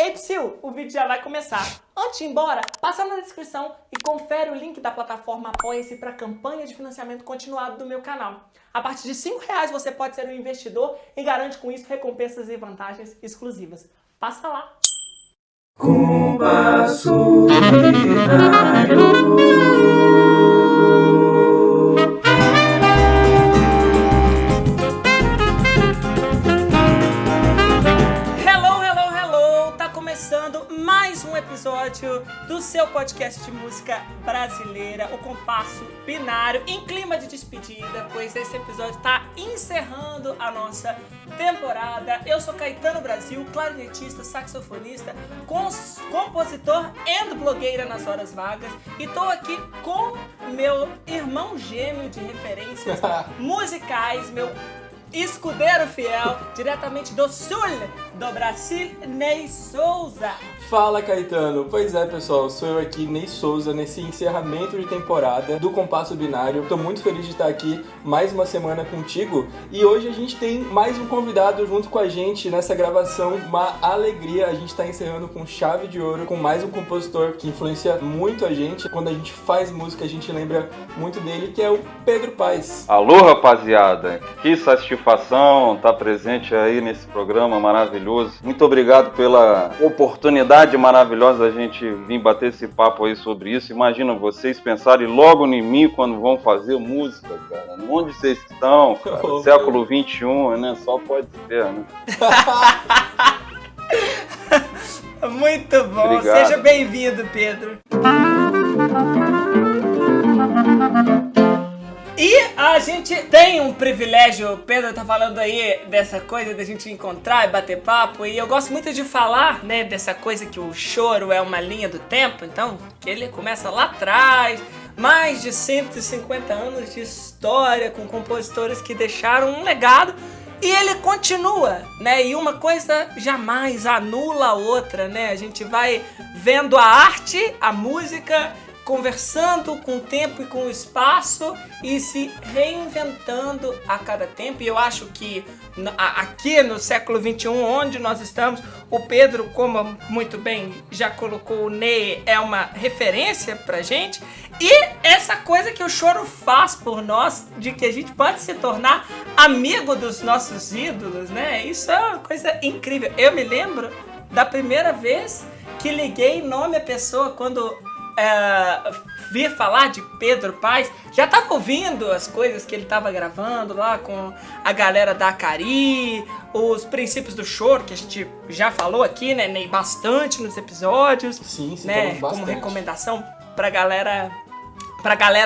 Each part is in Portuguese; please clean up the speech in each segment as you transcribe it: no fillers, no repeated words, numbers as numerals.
Ei, Psyu, o vídeo já vai começar. Antes de ir embora, passa na descrição e confere o link da plataforma Apoia-se para a campanha de financiamento continuado do meu canal. A partir de R$5 você pode ser um investidor e garante com isso recompensas e vantagens exclusivas. Passa lá! Compasso binário. Mais um episódio do seu podcast de música brasileira, o Compasso Binário, em clima de despedida, pois esse episódio está encerrando a nossa temporada. Eu sou Caetano Brasil, clarinetista, saxofonista, compositor e blogueira nas horas vagas, e estou aqui com meu irmão gêmeo de referências musicais, meu escudeiro fiel, diretamente do sul do Brasil, Ney Souza. Fala, Caetano! Pois é, pessoal, sou eu aqui, Ney Souza, nesse encerramento de temporada do Compasso Binário. Tô muito feliz de estar aqui mais uma semana contigo e hoje a gente tem mais um convidado junto com a gente nessa gravação, uma alegria. A gente tá encerrando com chave de ouro, com mais um compositor que influencia muito a gente. Quando a gente faz música, a gente lembra muito dele, que é o Pedro Paes. Alô, rapaziada! Que satisfação estar presente aí nesse programa maravilhoso. Muito obrigado pela oportunidade maravilhosa da gente vir bater esse papo aí sobre isso. Imagina vocês pensarem logo em mim quando vão fazer música, cara. Onde vocês estão, cara? Século XXI, né? Só pode ser, né? Muito bom. Obrigado. Seja bem-vindo, Pedro. E a gente tem um privilégio, o Pedro tá falando aí dessa coisa da gente encontrar e bater papo, e eu gosto muito de falar, né, dessa coisa que o choro é uma linha do tempo, então, que ele começa lá atrás, mais de 150 anos de história com compositores que deixaram um legado, e ele continua, né, e uma coisa jamais anula a outra, né, a gente vai vendo a arte, a música, conversando com o tempo e com o espaço e se reinventando a cada tempo. E eu acho que aqui no século XXI, onde nós estamos, o Pedro, como muito bem já colocou, o Ney é uma referência pra gente. E essa coisa que o choro faz por nós, de que a gente pode se tornar amigo dos nossos ídolos, né? Isso é uma coisa incrível. Eu me lembro da primeira vez que liguei nome à pessoa quando vi falar de Pedro Paes, já tava ouvindo as coisas que ele tava gravando lá com a galera da Acari, os princípios do choro, que a gente já falou aqui, né, Ney, bastante nos episódios. Sim, né, bastante. como recomendação pra galera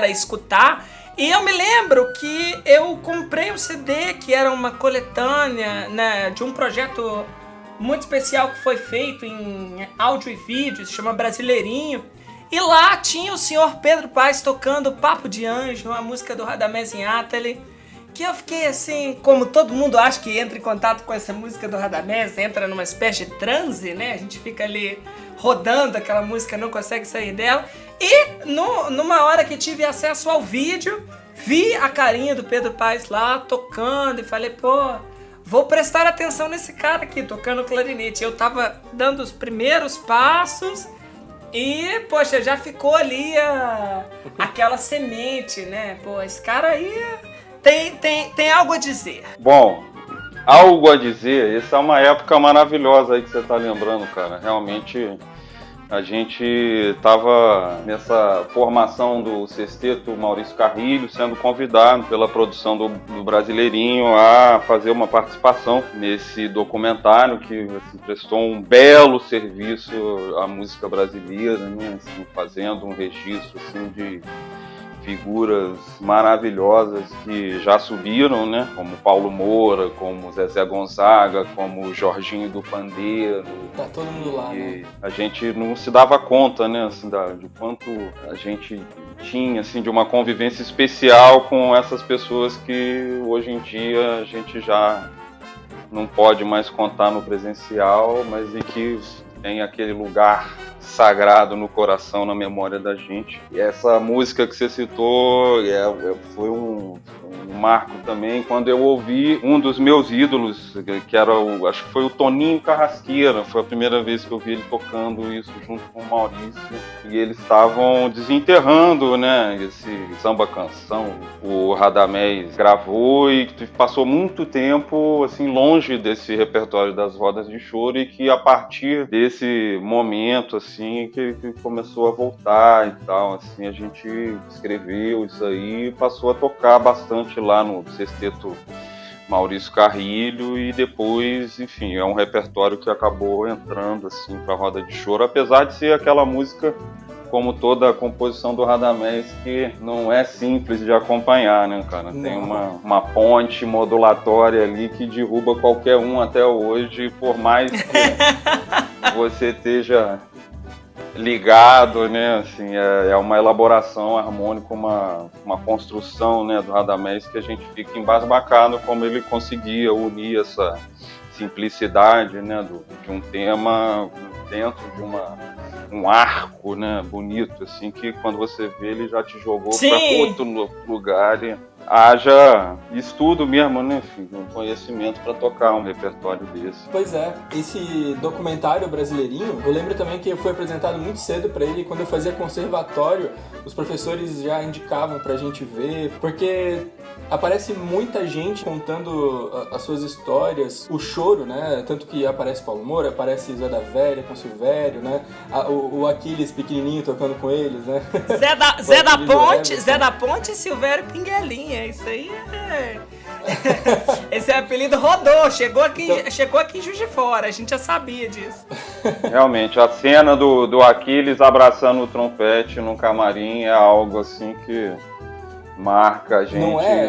escutar. E eu me lembro que eu comprei um CD que era uma coletânea, né, de um projeto muito especial que foi feito em áudio e vídeo, se chama Brasileirinho. E lá tinha o senhor Pedro Paes tocando Papo de Anjo, uma música do Radamés Inátali, que eu fiquei assim, como todo mundo acha que entra em contato com essa música do Radamés, entra numa espécie de transe, né? A gente fica ali rodando aquela música, não consegue sair dela. E numa hora que tive acesso ao vídeo, vi a carinha do Pedro Paes lá tocando e falei, pô, vou prestar atenção nesse cara aqui tocando clarinete. Eu tava dando os primeiros passos. E, poxa, já ficou ali aquela semente, né? Pô, esse cara aí tem algo a dizer. Bom, algo a dizer. Essa é uma época maravilhosa aí que você tá lembrando, cara. Realmente, a gente tava nessa formação do sexteto Maurício Carrilho, sendo convidado pela produção do Brasileirinho a fazer uma participação nesse documentário que assim, prestou um belo serviço à música brasileira, né? Assim, fazendo um registro assim, de figuras maravilhosas que já subiram, né? Como Paulo Moura, como Zezé Gonzaga, como Jorginho do Pandeiro. Tá todo mundo lá, né? A gente não se dava conta, né, assim, de quanto a gente tinha, assim, de uma convivência especial com essas pessoas que hoje em dia a gente já não pode mais contar no presencial, mas em que tem aquele lugar sagrado no coração, na memória da gente. E essa música que você citou foi um um marco também, quando eu ouvi um dos meus ídolos, que era acho que foi o Toninho Carrasqueira, foi a primeira vez que eu vi ele tocando isso junto com o Maurício, e eles estavam desenterrando, né, esse samba-canção. O Radamés gravou e passou muito tempo, assim, longe desse repertório das rodas de choro, e que a partir desse momento, assim, que começou a voltar e tal, assim, a gente escreveu isso aí e passou a tocar bastante lá no sexteto Maurício Carrilho, e depois, enfim, é um repertório que acabou entrando, assim, pra roda de choro, apesar de ser aquela música, como toda a composição do Radamés, que não é simples de acompanhar, né, cara? Tem uma ponte modulatória ali que derruba qualquer um até hoje, por mais que você esteja ligado, né, assim, é uma elaboração harmônica, uma construção, né, do Radamés, que a gente fica embasbacado como ele conseguia unir essa simplicidade, né, de um tema dentro de um arco, né, bonito, assim, que quando você vê ele já te jogou para outro lugar, e haja estudo mesmo, né, filho, um conhecimento para tocar um repertório desse. Pois é, esse documentário brasileirinho, eu lembro também que foi apresentado muito cedo para ele, quando eu fazia conservatório, os professores já indicavam pra gente ver, porque aparece muita gente contando as suas histórias, o choro, né, tanto que aparece Paulo Moura, aparece Zé da Velha com Silvério, né, o Aquiles pequenininho tocando com eles, né. Zé da Ponte e Silvério Pinguelinha, isso aí é... Esse apelido rodou, chegou aqui em Juiz de Fora, a gente já sabia disso. Realmente, a cena do Aquiles abraçando o trompete no camarim é algo assim que marca a gente.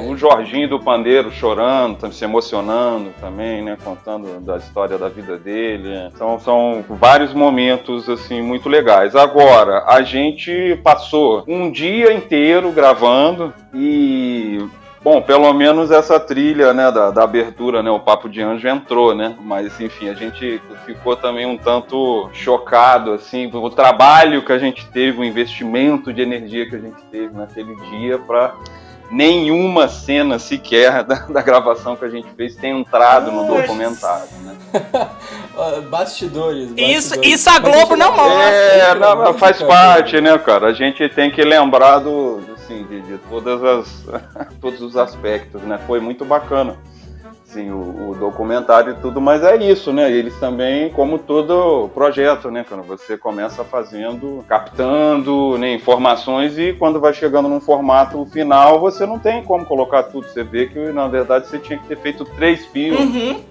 O Jorginho do Pandeiro chorando, se emocionando também, né, contando da história da vida dele. São vários momentos assim muito legais. Agora, a gente passou um dia inteiro gravando e... Bom, pelo menos essa trilha, né, da abertura, né, o Papo de Anjo entrou, né, mas enfim, a gente ficou também um tanto chocado, assim, o trabalho que a gente teve, o investimento de energia que a gente teve naquele dia para nenhuma cena sequer da gravação que a gente fez ter entrado no documentário, né. Bastidores. Isso a Globo não mostra. Faz parte, né, cara, a gente tem que lembrar de todos os aspectos, né? Foi muito bacana, assim, o documentário e tudo, mas é isso, né? Eles também, como todo projeto, né, quando você começa captando, né, informações, e quando vai chegando num formato final, você não tem como colocar tudo. Você vê que, na verdade, você tinha que ter feito 3 filmes.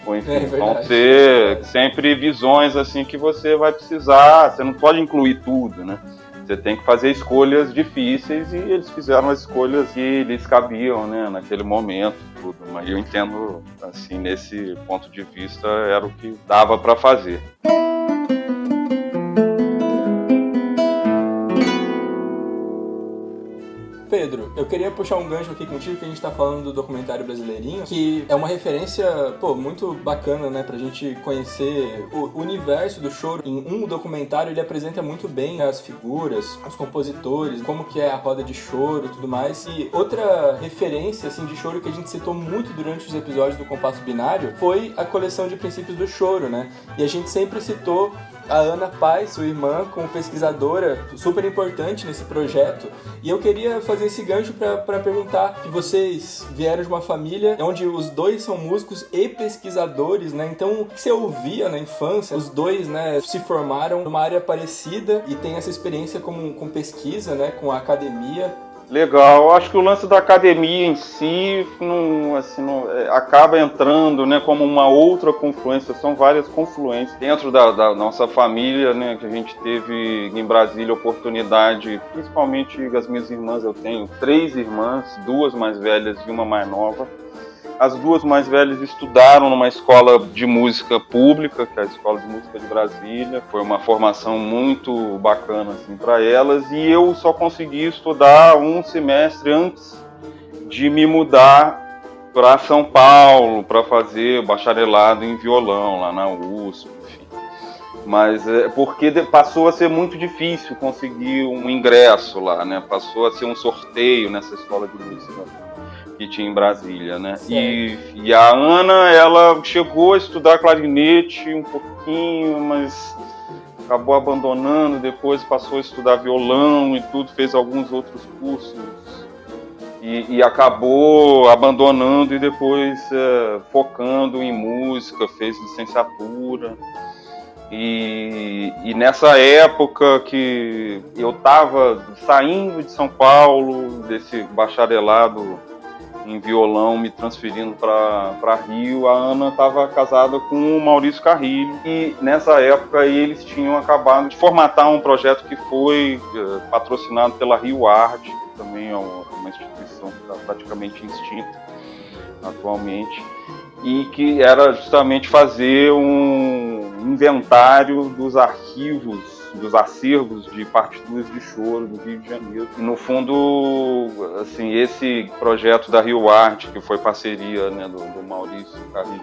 Ou, enfim, vão ter sempre visões assim que você vai precisar, você não pode incluir tudo, né? Você tem que fazer escolhas difíceis, e eles fizeram as escolhas que lhes cabiam, né, naquele momento, tudo. Mas eu entendo, assim, nesse ponto de vista, era o que dava para fazer. Pedro, eu queria puxar um gancho aqui contigo, que a gente tá falando do documentário brasileirinho, que é uma referência, muito bacana, né, pra gente conhecer o universo do choro. Em um documentário ele apresenta muito bem as figuras, os compositores, como que é a roda de choro e tudo mais. E outra referência, assim, de choro que a gente citou muito durante os episódios do Compasso Binário foi a coleção de princípios do choro, né, e a gente sempre citou a Ana Paz, sua irmã, como pesquisadora super importante nesse projeto. E eu queria fazer esse gancho para perguntar que vocês vieram de uma família onde os dois são músicos e pesquisadores, né? Então, o que você ouvia na infância? Os dois, né, se formaram numa área parecida e têm essa experiência com pesquisa, né, com a academia. Legal, eu acho que o lance da academia em si acaba entrando, né, como uma outra confluência. São várias confluências dentro da nossa família, né, que a gente teve em Brasília a oportunidade, principalmente as minhas irmãs. Eu tenho 3 irmãs, 2 mais velhas e uma mais nova. As 2 mais velhas estudaram numa escola de música pública, que é a Escola de Música de Brasília. Foi uma formação muito bacana, assim, para elas. E eu só consegui estudar um semestre antes de me mudar para São Paulo, para fazer bacharelado em violão lá na USP, enfim. Mas porque passou a ser muito difícil conseguir um ingresso lá, né? Passou a ser um sorteio nessa escola de música que tinha em Brasília, né? E a Ana, ela chegou a estudar clarinete um pouquinho, mas acabou abandonando, depois passou a estudar violão e tudo, fez alguns outros cursos e acabou abandonando e depois focando em música, fez licenciatura. E nessa época que eu estava saindo de São Paulo, desse bacharelado em violão, me transferindo para Rio, a Ana estava casada com o Maurício Carrilho. E nessa época eles tinham acabado de formatar um projeto que foi patrocinado pela Rio Arte, que também é uma instituição que está praticamente extinta atualmente, e que era justamente fazer um inventário dos arquivos, dos acervos de partituras de choro do Rio de Janeiro. E, no fundo, assim, esse projeto da Rio Arte, que foi parceria, né, do Maurício Carrilho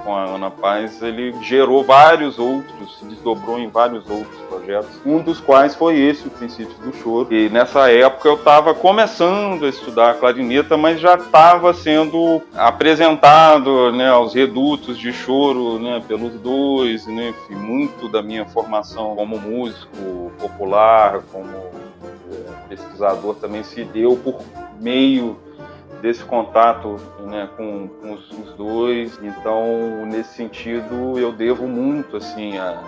com a Ana Paz, ele gerou vários outros, se desdobrou em vários outros projetos, um dos quais foi esse, o Princípios do Choro. E nessa época eu estava começando a estudar clarineta, mas já estava sendo apresentado, né, aos redutos de choro, né, pelos dois, né, enfim, muito da minha formação como músico popular, como pesquisador também se deu por meio desse contato, né, com os dois. Então, nesse sentido, eu devo muito assim a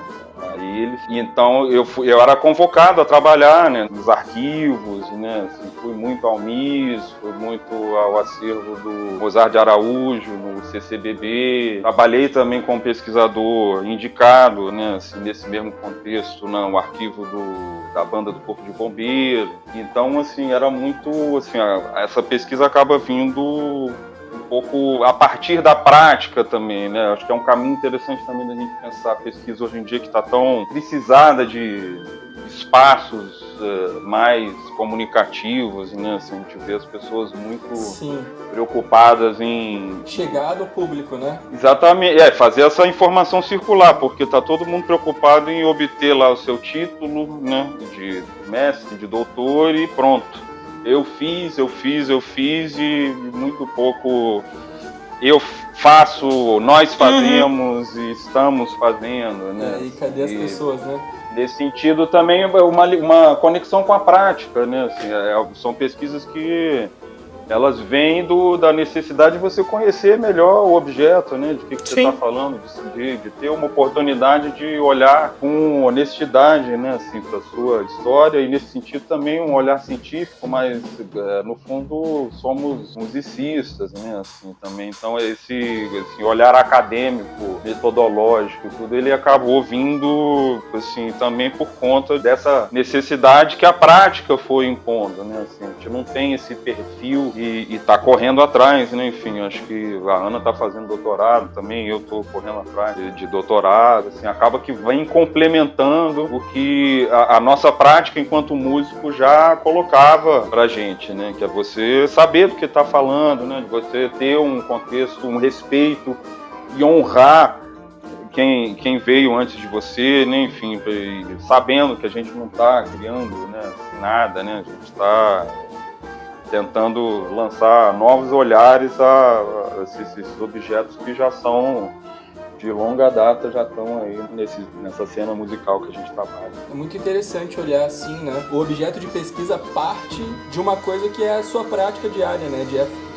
eles. E então eu era convocado a trabalhar, né, nos arquivos, né, assim, fui muito ao MIS, fui muito ao acervo do Mozart de Araújo, no CCBB. Trabalhei também como pesquisador indicado, né, assim, nesse mesmo contexto, no arquivo da banda do Corpo de Bombeiro. Então, assim, era muito, assim, essa pesquisa acaba vindo um pouco a partir da prática também, né? Acho que é um caminho interessante também da gente pensar a pesquisa hoje em dia, que está tão precisada de espaços mais comunicativos, né? Assim, a gente vê as pessoas muito preocupadas em chegar no público, né? Exatamente, fazer essa informação circular, porque está todo mundo preocupado em obter lá o seu título, né? De mestre, de doutor e pronto. Eu fiz e muito pouco eu faço, nós fazemos e estamos fazendo, né? E cadê as pessoas, né? Nesse sentido também uma conexão com a prática, né? Assim, são pesquisas que elas vêm da necessidade de você conhecer melhor o objeto, né? De que você está falando, de ter uma oportunidade de olhar com honestidade, né? Assim, para a sua história, e nesse sentido também um olhar científico, mas no fundo somos musicistas, né? Assim, também. Então esse olhar acadêmico, metodológico, tudo, ele acabou vindo, assim, também por conta dessa necessidade que a prática foi impondo, né? Assim, a gente não tem esse perfil e tá correndo atrás, né? Enfim, acho que a Ana tá fazendo doutorado também, eu tô correndo atrás de doutorado, assim, acaba que vem complementando o que a nossa prática enquanto músico já colocava pra gente, né? Que é você saber do que tá falando, né? De você ter um contexto, um respeito e honrar quem veio antes de você, né? Enfim, sabendo que a gente não tá criando, né, nada, né? A gente tá tentando lançar novos olhares a esses objetos que já são de longa data, já estão aí nessa cena musical que a gente trabalha. É muito interessante olhar assim, né? O objeto de pesquisa parte de uma coisa que é a sua prática diária, né?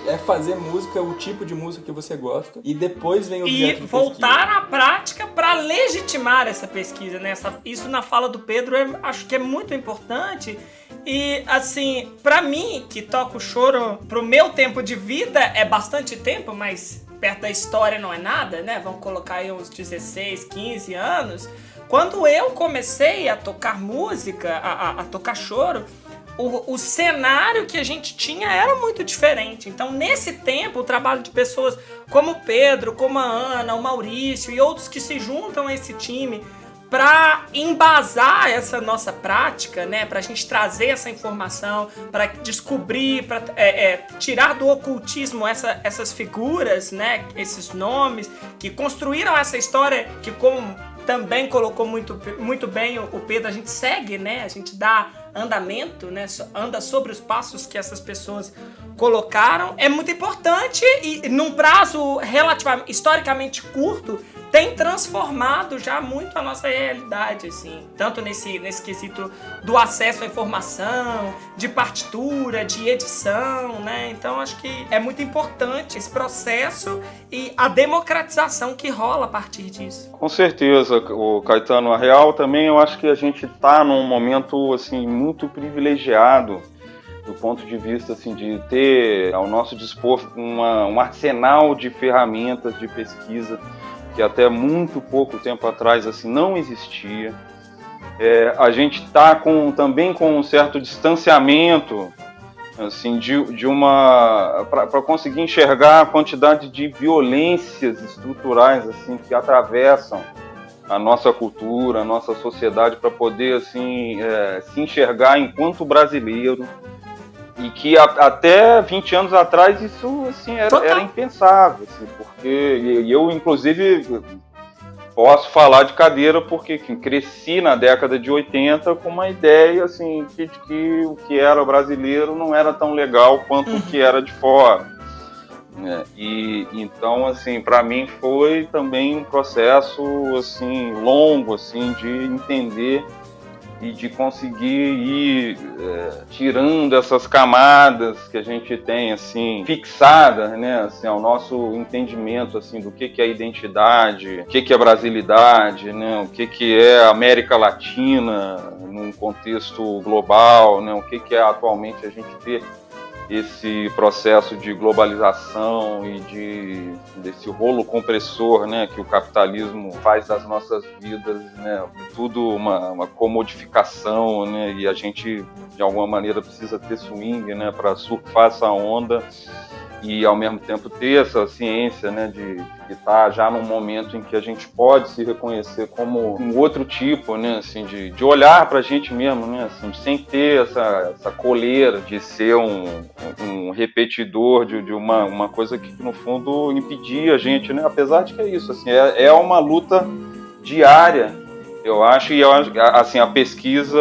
É fazer música, o tipo de música que você gosta, e depois vem o objeto de pesquisa. E voltar à prática para legitimar essa pesquisa, né? Isso na fala do Pedro acho que é muito importante. E, assim, pra mim, que toco choro, pro meu tempo de vida é bastante tempo, mas perto da história não é nada, né? Vamos colocar aí uns 16, 15 anos. Quando eu comecei a tocar música, a tocar choro, o cenário que a gente tinha era muito diferente. Então, nesse tempo, o trabalho de pessoas como o Pedro, como a Ana, o Maurício e outros que se juntam a esse time para embasar essa nossa prática, né, para a gente trazer essa informação, para descobrir, para tirar do ocultismo essas figuras, né, esses nomes que construíram essa história, que como também colocou muito bem o Pedro, a gente segue, né, a gente dá andamento, né, anda sobre os passos que essas pessoas colocaram, é muito importante e num prazo relativamente, historicamente curto, tem transformado já muito a nossa realidade, assim, tanto nesse quesito do acesso à informação, de partitura, de edição, né? Então acho que é muito importante esse processo e a democratização que rola a partir disso. Com certeza, o Caetano, a real também eu acho que a gente está num momento assim muito privilegiado do ponto de vista assim de ter ao nosso dispor um arsenal de ferramentas de pesquisa que até muito pouco tempo atrás assim não existia. A gente está também com um certo distanciamento assim para conseguir enxergar a quantidade de violências estruturais assim que atravessam a nossa cultura, a nossa sociedade, para poder assim se enxergar enquanto brasileiro. E que até 20 anos atrás isso assim, era impensável, assim, porque eu, inclusive, posso falar de cadeira porque cresci na década de 80 com uma ideia assim, de que o que era brasileiro não era tão legal quanto o que era de fora. Né? E então, assim, para mim foi também um processo assim, longo assim, de entender e de conseguir ir tirando essas camadas que a gente tem assim fixadas, né, assim, ao nosso entendimento assim do que é identidade, o que é brasilidade, né, o que é América Latina num contexto global, né, o que é atualmente a gente ter esse processo de globalização e desse rolo compressor, né, que o capitalismo faz das nossas vidas, né, tudo uma comodificação, né, e a gente de alguma maneira precisa ter swing, né, para surfar essa onda e ao mesmo tempo ter essa ciência, né, de estar já num momento em que a gente pode se reconhecer como um outro tipo, né, assim, de olhar para a gente mesmo, né, assim, sem ter essa coleira de ser um repetidor de uma coisa que no fundo impedia a gente, né, apesar de que é isso, assim, é uma luta diária, eu acho, e assim, a pesquisa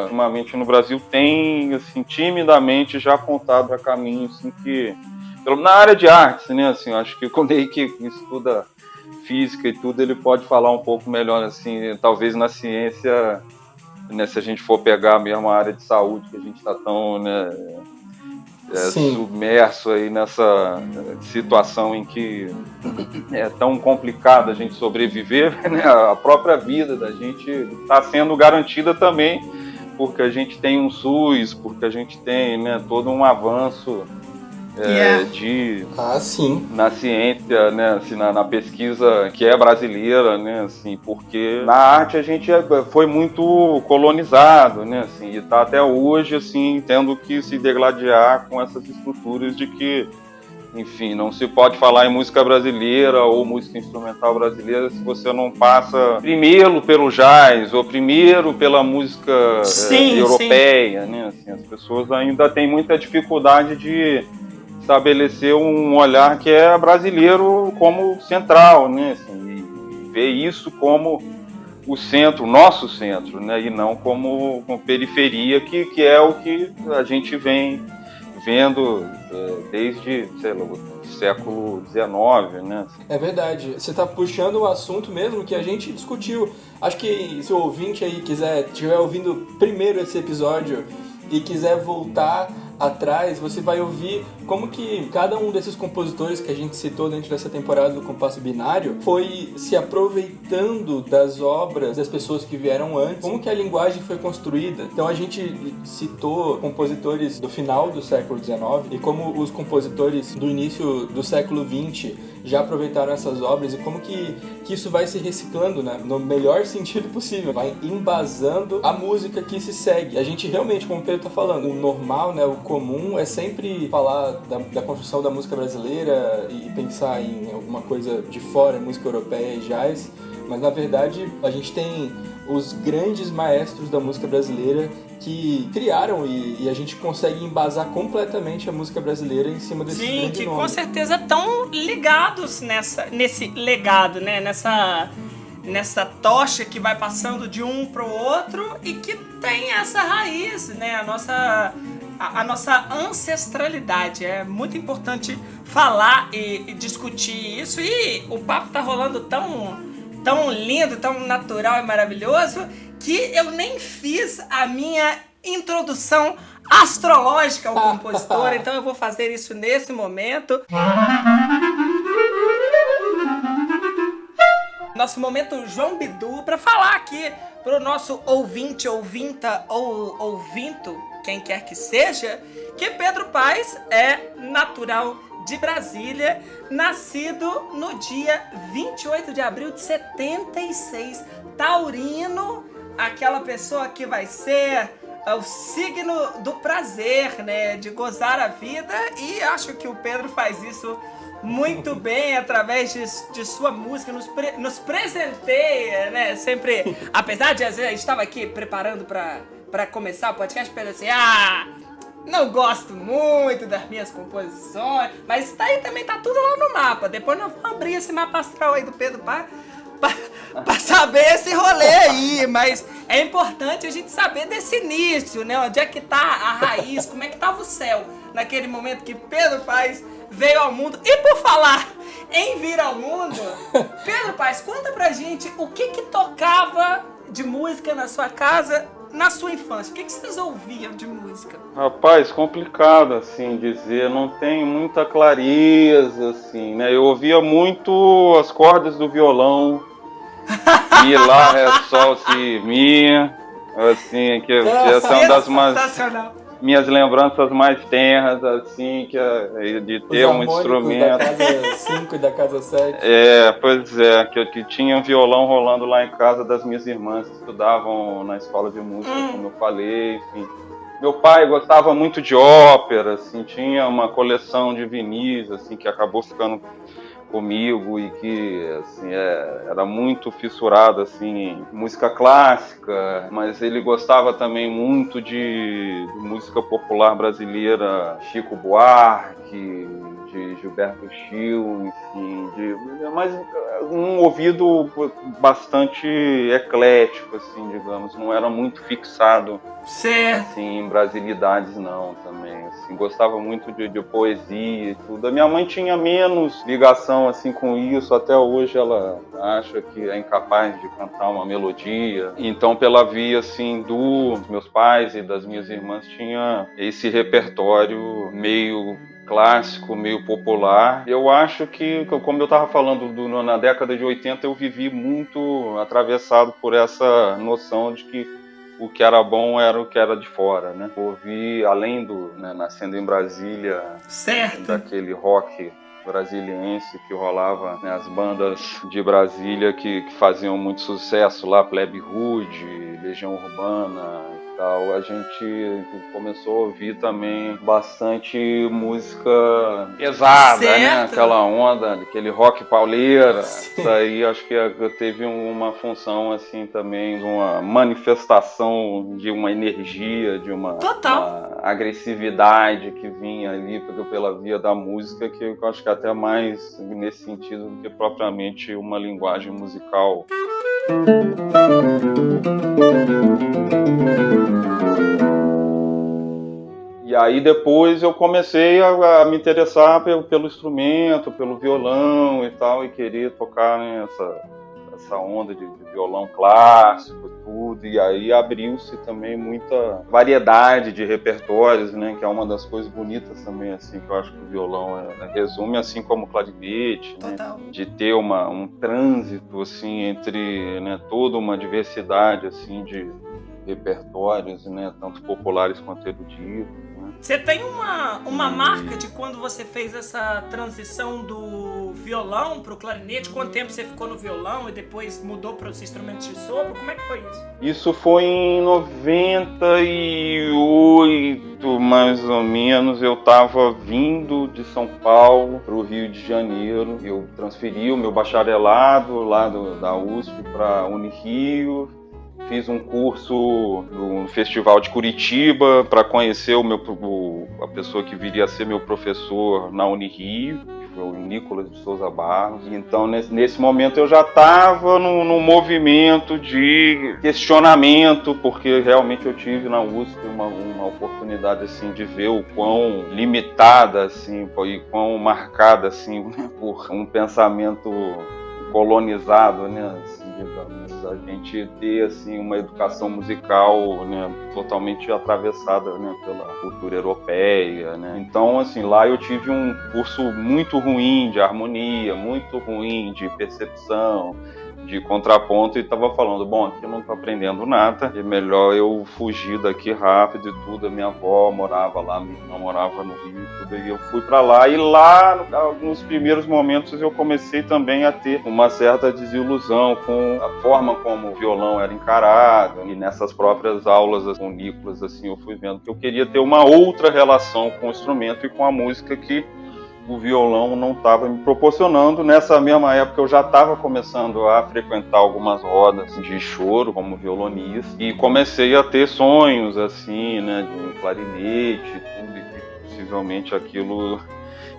ultimamente no Brasil tem assim, timidamente já apontado para caminhos assim, que na área de artes, né, assim, acho que quando ele que estuda física e tudo, ele pode falar um pouco melhor, assim, talvez na ciência, né, se a gente for pegar mesmo a área de saúde, que a gente está tão, né, submerso aí nessa situação em que é tão complicado a gente sobreviver, né, a própria vida da gente está sendo garantida também, porque a gente tem um SUS, porque a gente tem, né, todo um avanço na ciência, né, assim, na pesquisa que é brasileira, né, assim, porque na arte a gente foi muito colonizado, né, assim, e está até hoje assim, tendo que se degladiar com essas estruturas de que, enfim, não se pode falar em música brasileira ou música instrumental brasileira se você não passa primeiro pelo jazz ou primeiro pela música europeia, né, assim, as pessoas ainda têm muita dificuldade de estabelecer um olhar que é brasileiro como central, né? Assim, e ver isso como o centro, o nosso centro, né? E não como periferia, que é o que a gente vem vendo desde, sei lá, o século XIX, né? É verdade. Você está puxando um assunto mesmo que a gente discutiu. Acho que se o ouvinte aí estiver ouvindo primeiro esse episódio e quiser voltar atrás, você vai ouvir como que cada um desses compositores que a gente citou dentro dessa temporada do Compasso Binário foi se aproveitando das obras das pessoas que vieram antes, como que a linguagem foi construída. Então a gente citou compositores do final do século XIX e como os compositores do início do século XX já aproveitaram essas obras e como que isso vai se reciclando, né, no melhor sentido possível, vai embasando a música que se segue. A gente realmente, como o Pedro tá falando, o normal, né, o comum é sempre falar da construção da música brasileira e pensar em alguma coisa de fora, música europeia e jazz, mas na verdade a gente tem os grandes maestros da música brasileira que criaram e a gente consegue embasar completamente a música brasileira em cima desse grande nome. Com certeza estão ligados nesse legado, né? nessa tocha que vai passando de um pro outro e que tem essa raiz, né? A nossa ancestralidade. É muito importante falar e discutir isso. E o papo tá rolando tão lindo, tão natural e maravilhoso que eu nem fiz a minha introdução astrológica ao compositor, então eu vou fazer isso nesse momento. Nosso momento João Bidu, para falar aqui pro nosso ouvinte, ouvinta ou ouvinto, quem quer que seja, que Pedro Paes é natural de Brasília, nascido no dia 28 de abril de 76, taurino, aquela pessoa que vai ser o signo do prazer, né, de gozar a vida, e acho que o Pedro faz isso muito bem através de sua música, nos presenteia, né, sempre, apesar de às vezes a gente estava aqui preparando para começar o podcast, Pedro assim, não gosto muito das minhas composições, mas isso aí também tá tudo lá no mapa, depois nós vamos abrir esse mapa astral aí do Pedro pra saber esse rolê aí, mas é importante a gente saber desse início, né? Onde é que tá a raiz, como é que tava o céu naquele momento que Pedro Paes veio ao mundo. E por falar em vir ao mundo, Pedro Paes, conta pra gente o que tocava de música na sua casa na sua infância. O que vocês ouviam de música? Rapaz, complicado assim dizer, não tem muita clareza assim, né? Eu ouvia muito as cordas do violão, Mi, Lá, Ré, Sol, Si, Mi, assim, que são das minhas lembranças mais tenras, assim, de ter um instrumento. Da casa 5 e da casa 7. Pois é, que tinha um violão rolando lá em casa das minhas irmãs que estudavam na escola de música, como eu falei, enfim. Meu pai gostava muito de ópera, assim, tinha uma coleção de vinis, assim, que acabou ficando comigo e que assim, era muito fissurado assim, em música clássica, mas ele gostava também muito de música popular brasileira, Chico Buarque, de Gilberto Gil, enfim, mas um ouvido bastante eclético, assim, digamos, não era muito fixado assim, em brasilidades não, também, assim, gostava muito de poesia e tudo. A minha mãe tinha menos ligação assim com isso, até hoje ela acha que é incapaz de cantar uma melodia, então pela via assim dos meus pais e das minhas irmãs tinha esse repertório meio clássico, meio popular. Eu acho que, como eu estava falando, na década de 80 eu vivi muito atravessado por essa noção de que o que era bom era o que era de fora, né? Ouvi, além do, né, nascendo em Brasília, daquele rock brasiliense que rolava, né, as bandas de Brasília que faziam muito sucesso lá, Plebe Rude, Legião Urbana e tal, a gente começou a ouvir também bastante música pesada, né, aquela onda, aquele rock pauleira. Isso aí acho que teve uma função assim também, de uma manifestação de uma energia, de uma agressividade que vinha ali pela via da música, que eu acho que até mais nesse sentido do que propriamente uma linguagem musical. E aí depois eu comecei a me interessar pelo instrumento, pelo violão e tal, e querer tocar, né, essa onda de violão clássico e tudo, e aí abriu-se também muita variedade de repertórios, né, que é uma das coisas bonitas também, assim, que eu acho que o violão resume, assim como o clarinete, né, de ter um trânsito, assim, entre, né, toda uma diversidade, assim, de repertórios, né, tanto populares quanto eruditos. Você tem uma marca de quando você fez essa transição do violão pro clarinete? Quanto tempo você ficou no violão e depois mudou para os instrumentos de sopro? Como é que foi isso? Isso foi em 98, mais ou menos. Eu estava vindo de São Paulo para o Rio de Janeiro. Eu transferi o meu bacharelado lá da USP para Unirio. Fiz um curso no Festival de Curitiba para conhecer a pessoa que viria a ser meu professor na Unirio, que o Nicolas de Souza Barros. Então, nesse momento, eu já estava num movimento de questionamento, porque realmente eu tive na USP uma oportunidade assim, de ver o quão limitada assim, e quão marcada assim, né, por um pensamento colonizado, né, assim, digamos, a gente ter assim uma educação musical, né, totalmente atravessada, né, pela cultura europeia, né. Então assim, lá eu tive um curso muito ruim de harmonia, muito ruim de percepção, de contraponto, e estava falando, bom, aqui eu não estou aprendendo nada, é melhor eu fugir daqui rápido e tudo. A minha avó morava lá, minha irmã morava no Rio e tudo, e eu fui para lá, e lá, nos primeiros momentos, eu comecei também a ter uma certa desilusão com a forma como o violão era encarado, e nessas próprias aulas com o Nicolas, assim, eu fui vendo que eu queria ter uma outra relação com o instrumento e com a música que o violão não estava me proporcionando. Nessa mesma época eu já estava começando a frequentar algumas rodas de choro como violonista e comecei a ter sonhos assim, né, de um clarinete e tudo, e possivelmente aquilo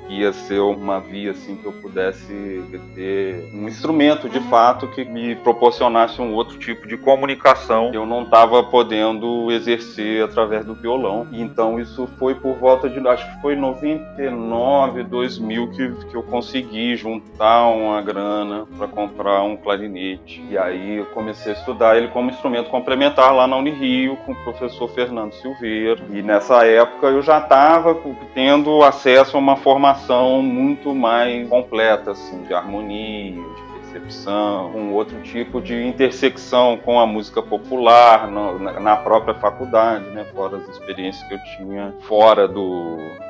ia ser uma via assim que eu pudesse ter um instrumento de fato que me proporcionasse um outro tipo de comunicação que eu não estava podendo exercer através do violão. Então isso foi por volta de, acho que foi 99, 2000 que eu consegui juntar uma grana para comprar um clarinete. E aí eu comecei a estudar ele como instrumento complementar lá na Unirio com o professor Fernando Silveira. E nessa época eu já estava tendo acesso a uma formação muito mais completa, assim, de harmonia, de percepção, um outro tipo de intersecção com a música popular na própria faculdade, né, fora as experiências que eu tinha fora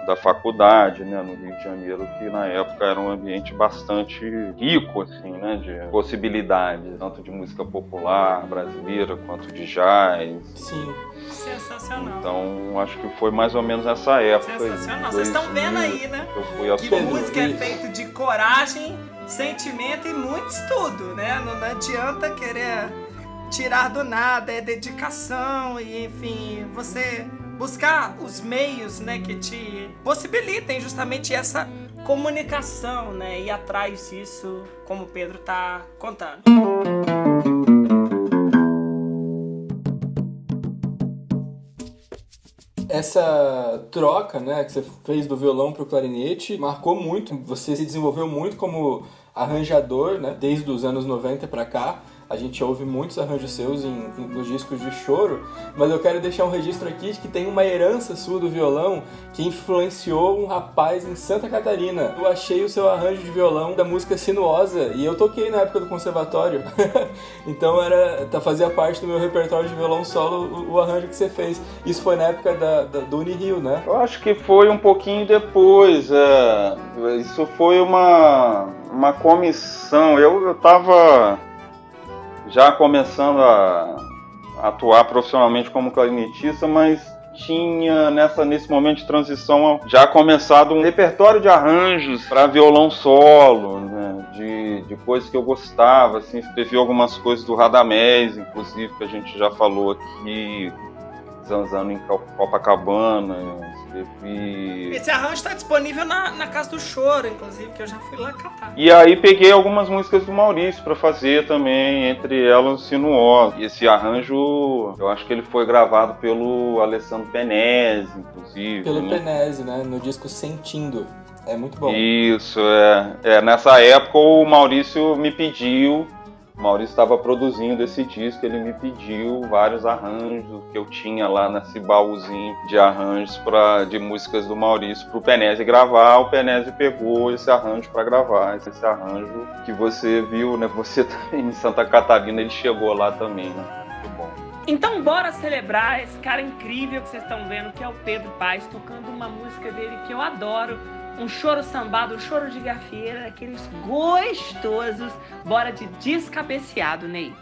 da faculdade, né, no Rio de Janeiro, que na época era um ambiente bastante rico, assim, né, de possibilidades, tanto de música popular brasileira quanto de jazz. Sim. Sensacional. Então, acho que foi mais ou menos essa época. Sensacional. Vocês estão vendo aí, né? Eu fui Que música é feita de coragem, sentimento e muito estudo, né? Não adianta querer tirar do nada, é dedicação e, enfim, você buscar os meios, né, que te possibilitem justamente essa comunicação, né? E atrás disso, como o Pedro tá contando. Essa troca, né, que você fez do violão pro clarinete marcou muito. Você se desenvolveu muito como arranjador, né, desde os anos 90 para cá. A gente ouve muitos arranjos seus nos discos de choro, mas eu quero deixar um registro aqui de que tem uma herança sua do violão que influenciou um rapaz em Santa Catarina. Eu achei o seu arranjo de violão da música Sinuosa e eu toquei na época do conservatório. Então fazia parte do meu repertório de violão solo o arranjo que você fez. Isso foi na época do Unirio, né? Eu acho que foi um pouquinho depois. Isso foi uma comissão. Eu estava já começando a atuar profissionalmente como clarinetista, mas tinha nesse momento de transição já começado um repertório de arranjos para violão solo, né, de coisas que eu gostava, assim, escrevi algumas coisas do Radamés, inclusive, que a gente já falou aqui, Zanzano em Copacabana, escrevi... Esse arranjo está disponível na Casa do Choro, inclusive, que eu já fui lá catar. E aí peguei algumas músicas do Maurício para fazer também, entre elas Sinuosa. E esse arranjo, eu acho que ele foi gravado pelo Alessandro Penese, inclusive. Pelo Penese, né? No disco Sentindo. É muito bom. Isso, nessa época o Maurício me pediu, o Maurício estava produzindo esse disco, ele me pediu vários arranjos que eu tinha lá nesse baúzinho de arranjos de músicas do Maurício para o Penese gravar. O Penese pegou esse arranjo para gravar, esse arranjo que você viu, né? Você também em Santa Catarina, ele chegou lá também, né? Muito bom. Então bora celebrar esse cara incrível que vocês estão vendo, que é o Pedro Paes, tocando uma música dele que eu adoro. Um choro sambado, um choro de gafieira, aqueles gostosos. Bora de Descabeceado, Ney.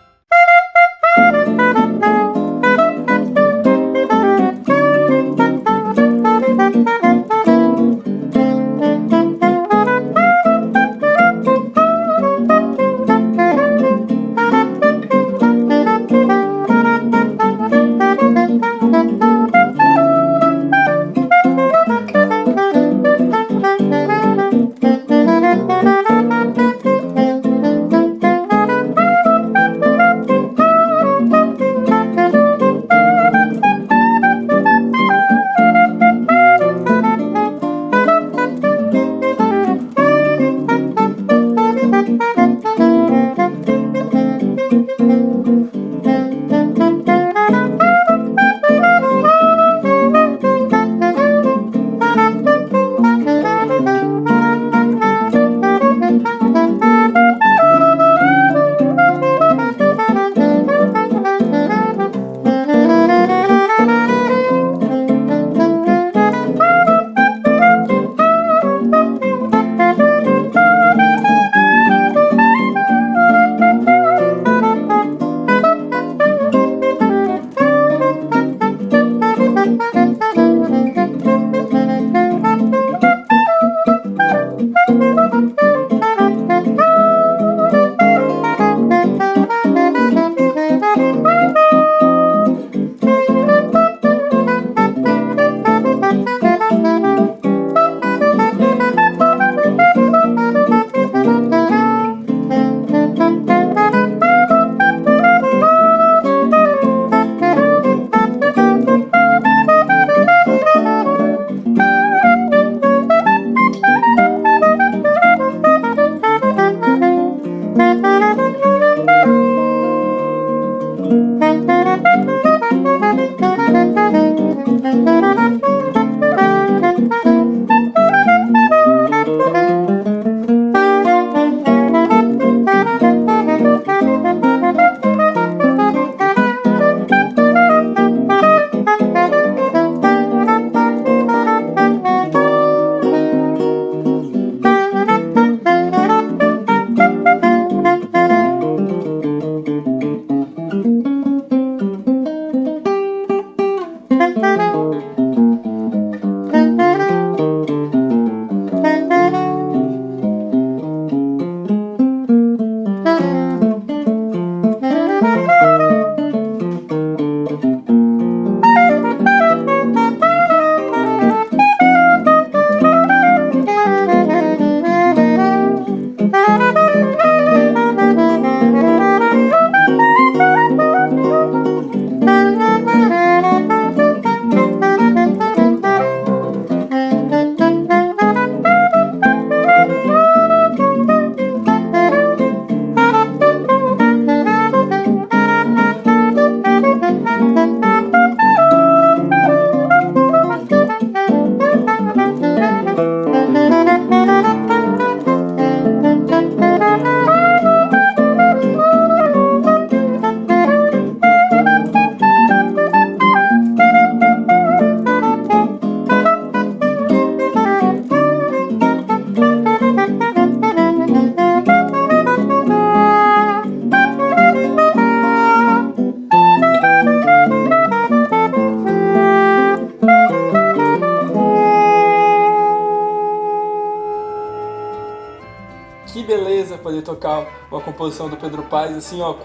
poder tocar uma composição do Pedro Paes, assim, ó,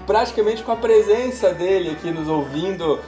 praticamente com a presença dele aqui nos ouvindo.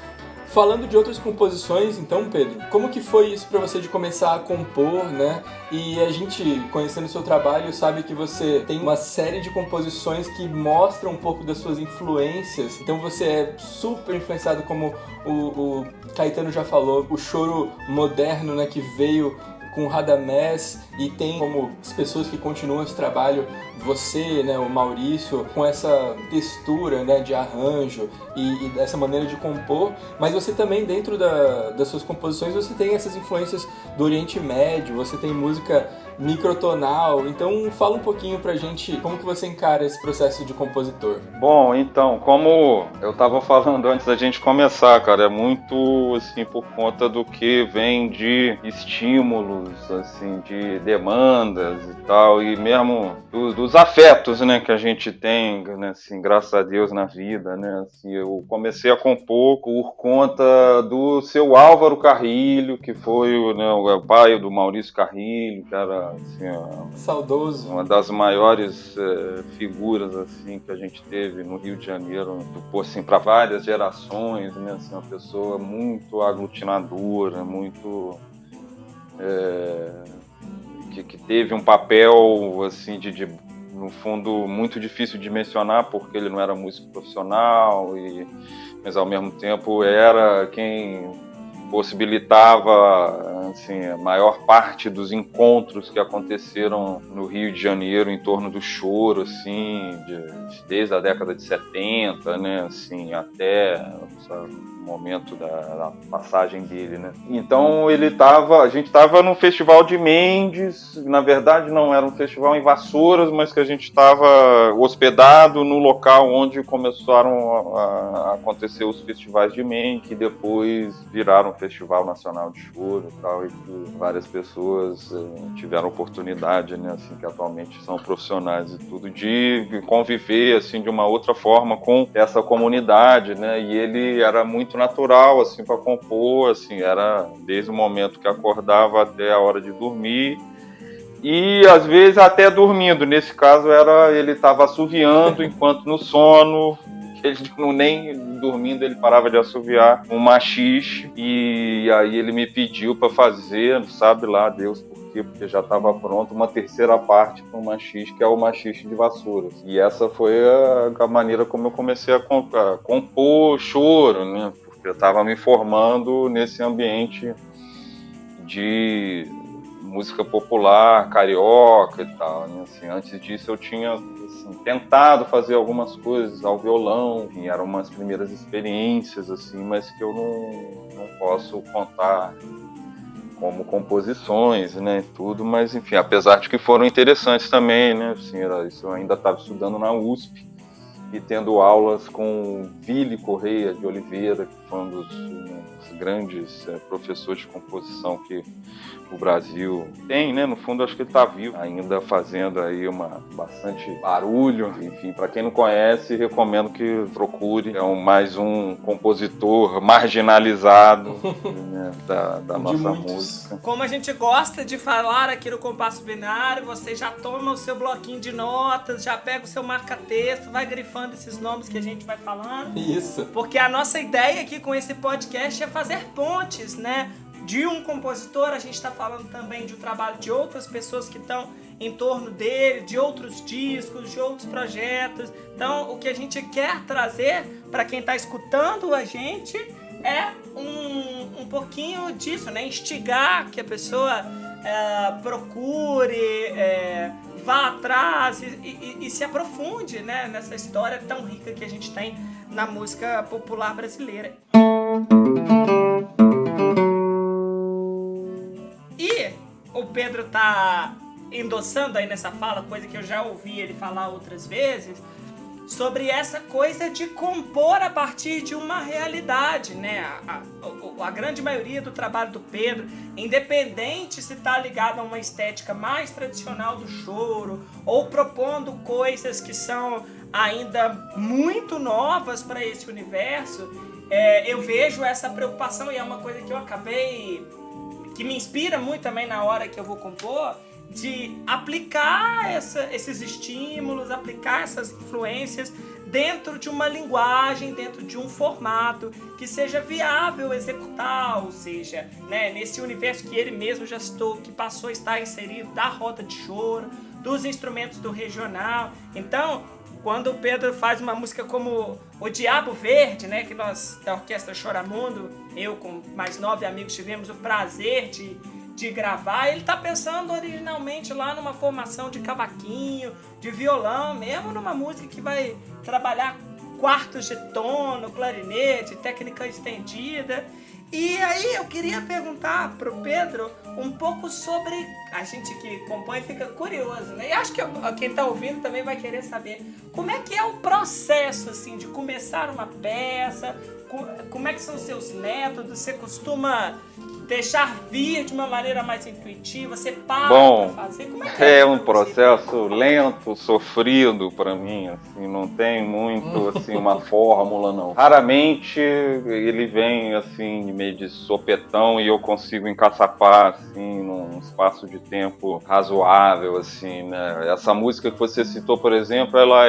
Falando de outras composições, então, Pedro, como que foi isso para você de começar a compor, né? E a gente, conhecendo o seu trabalho, sabe que você tem uma série de composições que mostram um pouco das suas influências. Então você é super influenciado, como o Caetano já falou, o choro moderno, né, que veio com Radamés, e tem como as pessoas que continuam esse trabalho, você, né, o Maurício, com essa textura, né, de arranjo e dessa maneira de compor, mas você também, dentro das suas composições, você tem essas influências do Oriente Médio, você tem música microtonal. Então fala um pouquinho pra gente como que você encara esse processo de compositor. Bom, então, como eu tava falando antes da gente começar, cara, é muito assim por conta do que vem de estímulos, assim, de demandas e tal, e mesmo dos afetos, né, que a gente tem, né, assim, graças a Deus na vida, né, assim, eu comecei a compor por conta do seu Álvaro Carrilho, que foi, né, o pai do Maurício Carrilho, que era assim, saudoso, uma das maiores figuras assim que a gente teve no Rio de Janeiro, assim, para várias gerações, né, assim, uma pessoa muito aglutinadora, muito que teve um papel assim de no fundo muito difícil de mencionar, porque ele não era músico profissional, mas ao mesmo tempo era quem possibilitava, assim, a maior parte dos encontros que aconteceram no Rio de Janeiro em torno do choro, assim, desde a década de 70, né, assim, até o momento da passagem dele, né. Então a gente estava no Festival de Mendes, na verdade não era um festival em Vassouras, mas que a gente estava hospedado no local onde começaram a acontecer os festivais de Mendes, que depois viraram Festival Nacional de Choro e tal, e que várias pessoas tiveram oportunidade, né, assim, que atualmente são profissionais e tudo, de conviver, assim, de uma outra forma com essa comunidade, né, e ele era muito natural, assim, para compor, assim, era desde o momento que acordava até a hora de dormir, e às vezes até dormindo. Nesse caso ele estava assoviando enquanto no sono, ele nem dormindo ele parava de assoviar um machixe, e aí ele me pediu para fazer, sabe lá Deus por quê, porque já estava pronto uma terceira parte para um machixe, que é o machixe de Vassouras, e essa foi a maneira como eu comecei a compor choro, né, porque eu estava me formando nesse ambiente de música popular, carioca e tal, né? Assim, antes disso eu tinha assim, tentado fazer algumas coisas ao violão, enfim, eram umas primeiras experiências, assim, mas que eu não posso contar como composições, né, tudo, mas enfim, apesar de que foram interessantes também, né, assim, isso eu ainda estava estudando na USP e tendo aulas com Vili Correia de Oliveira, que foi um dos grandes professores de composição que o Brasil tem, né? No fundo, acho que ele está vivo, ainda fazendo aí bastante barulho. Enfim, para quem não conhece, recomendo que procure. É mais um compositor marginalizado, né, da nossa música. Como a gente gosta de falar aqui no Compasso Binário, você já toma o seu bloquinho de notas, já pega o seu marca-texto, vai grifando esses nomes que a gente vai falando. Isso. Porque a nossa ideia aqui com esse podcast é fazer pontes, né? De um compositor, a gente está falando também de um trabalho de outras pessoas que estão em torno dele, de outros discos, de outros projetos. Então, o que a gente quer trazer para quem está escutando a gente é um pouquinho disso, né? Instigar que a pessoa procure, vá atrás e se aprofunde, né? Nessa história tão rica que a gente tem na música popular brasileira. E o Pedro tá endossando aí nessa fala, coisa que eu já ouvi ele falar outras vezes, sobre essa coisa de compor a partir de uma realidade, né? A grande maioria do trabalho do Pedro, independente se tá ligado a uma estética mais tradicional do choro, ou propondo coisas que são ainda muito novas para esse universo, eu vejo essa preocupação, e é uma coisa que eu acabei... que me inspira muito também na hora que eu vou compor, de aplicar esses estímulos, aplicar essas influências dentro de uma linguagem, dentro de um formato que seja viável executar, ou seja, né, nesse universo que ele mesmo já citou, que passou a estar inserido da roda de choro, dos instrumentos do regional. Então, quando o Pedro faz uma música como O Diabo Verde, né, que nós, da Orquestra Choramundo, eu com mais 9 amigos tivemos o prazer de gravar, ele tá pensando originalmente lá numa formação de cavaquinho, de violão, mesmo numa música que vai trabalhar quartos de tono, clarinete, técnica estendida. E aí eu queria perguntar pro Pedro um pouco sobre... A gente que compõe fica curioso, né? E acho que quem tá ouvindo também vai querer saber como é que é o processo, assim, de começar uma peça, como é que são os seus métodos, você costuma deixar vir de uma maneira mais intuitiva, você para pra fazer? Como é que é um processo lento, sofrido para mim, assim, não tem muito assim uma fórmula, não. Raramente ele vem assim meio de sopetão e eu consigo encaçapar assim num espaço de tempo razoável, assim, né? Essa música que você citou, por exemplo, ela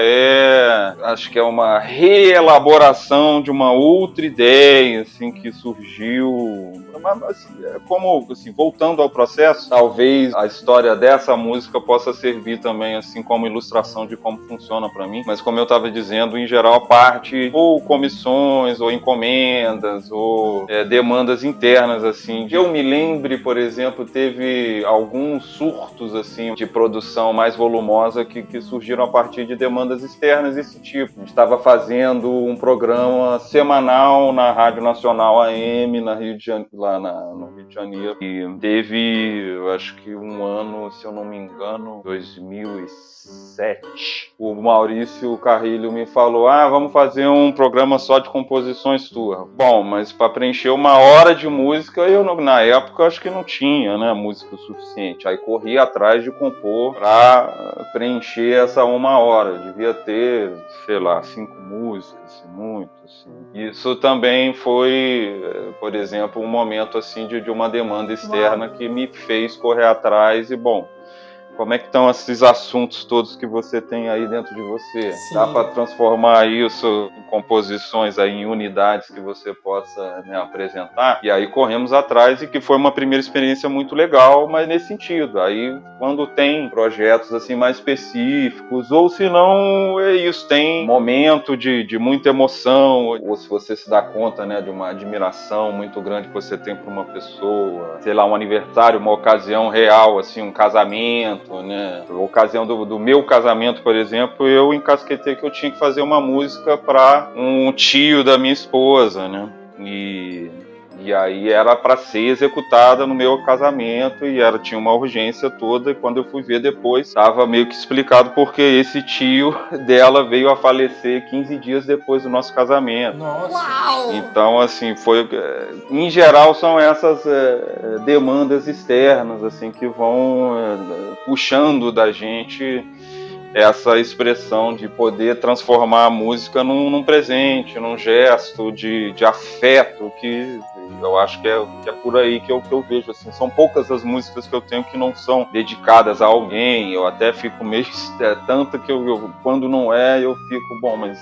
acho que é uma reelaboração de uma outra ideia, assim, que surgiu, mas, assim, como, assim, voltando ao processo, talvez a história dessa música possa servir também, assim, como ilustração de como funciona para mim, mas como eu estava dizendo, em geral, parte ou comissões, ou encomendas, ou demandas internas, assim. Eu me lembre, por exemplo, teve alguns surtos, assim, de produção mais volumosa que surgiram a partir de demandas externas desse tipo. A gente estava fazendo um programa semanal na Rádio Nacional AM, lá no Rio de Janeiro, e teve, eu acho que um ano, se eu não me engano, 2007, o Maurício Carrilho me falou, vamos fazer um programa só de composições tuas. Bom, mas para preencher 1 hora de música, eu na época acho que não tinha, né, música o suficiente, aí corri atrás de compor para preencher essa 1 hora, devia ter, sei lá, 5 músicas, muito, assim. Isso também foi, por exemplo, um momento assim de uma demanda externa que me fez correr atrás e, bom, como é que estão esses assuntos todos que você tem aí dentro de você? Sim. Dá para transformar isso em composições, aí, em unidades que você possa, né, apresentar? E aí corremos atrás, e que foi uma primeira experiência muito legal, mas nesse sentido. Aí, quando tem projetos assim mais específicos, ou se não, isso, tem momento de muita emoção, ou se você se dá conta, né, de uma admiração muito grande que você tem por uma pessoa, sei lá, um aniversário, uma ocasião real, assim, um casamento, né? A ocasião do meu casamento, por exemplo, eu encasquetei que eu tinha que fazer uma música para um tio da minha esposa, né? E aí era para ser executada no meu casamento e tinha uma urgência toda, e quando eu fui ver depois, estava meio que explicado porque esse tio dela veio a falecer 15 dias depois do nosso casamento. Nossa! Uau! Então, assim, em geral são essas demandas externas, assim, que vão puxando da gente essa expressão de poder transformar a música num presente, num gesto de afeto, que eu acho que é por aí que eu vejo, assim. São poucas as músicas que eu tenho que não são dedicadas a alguém. Eu até fico meio tanto que eu quando não eu fico, bom, mas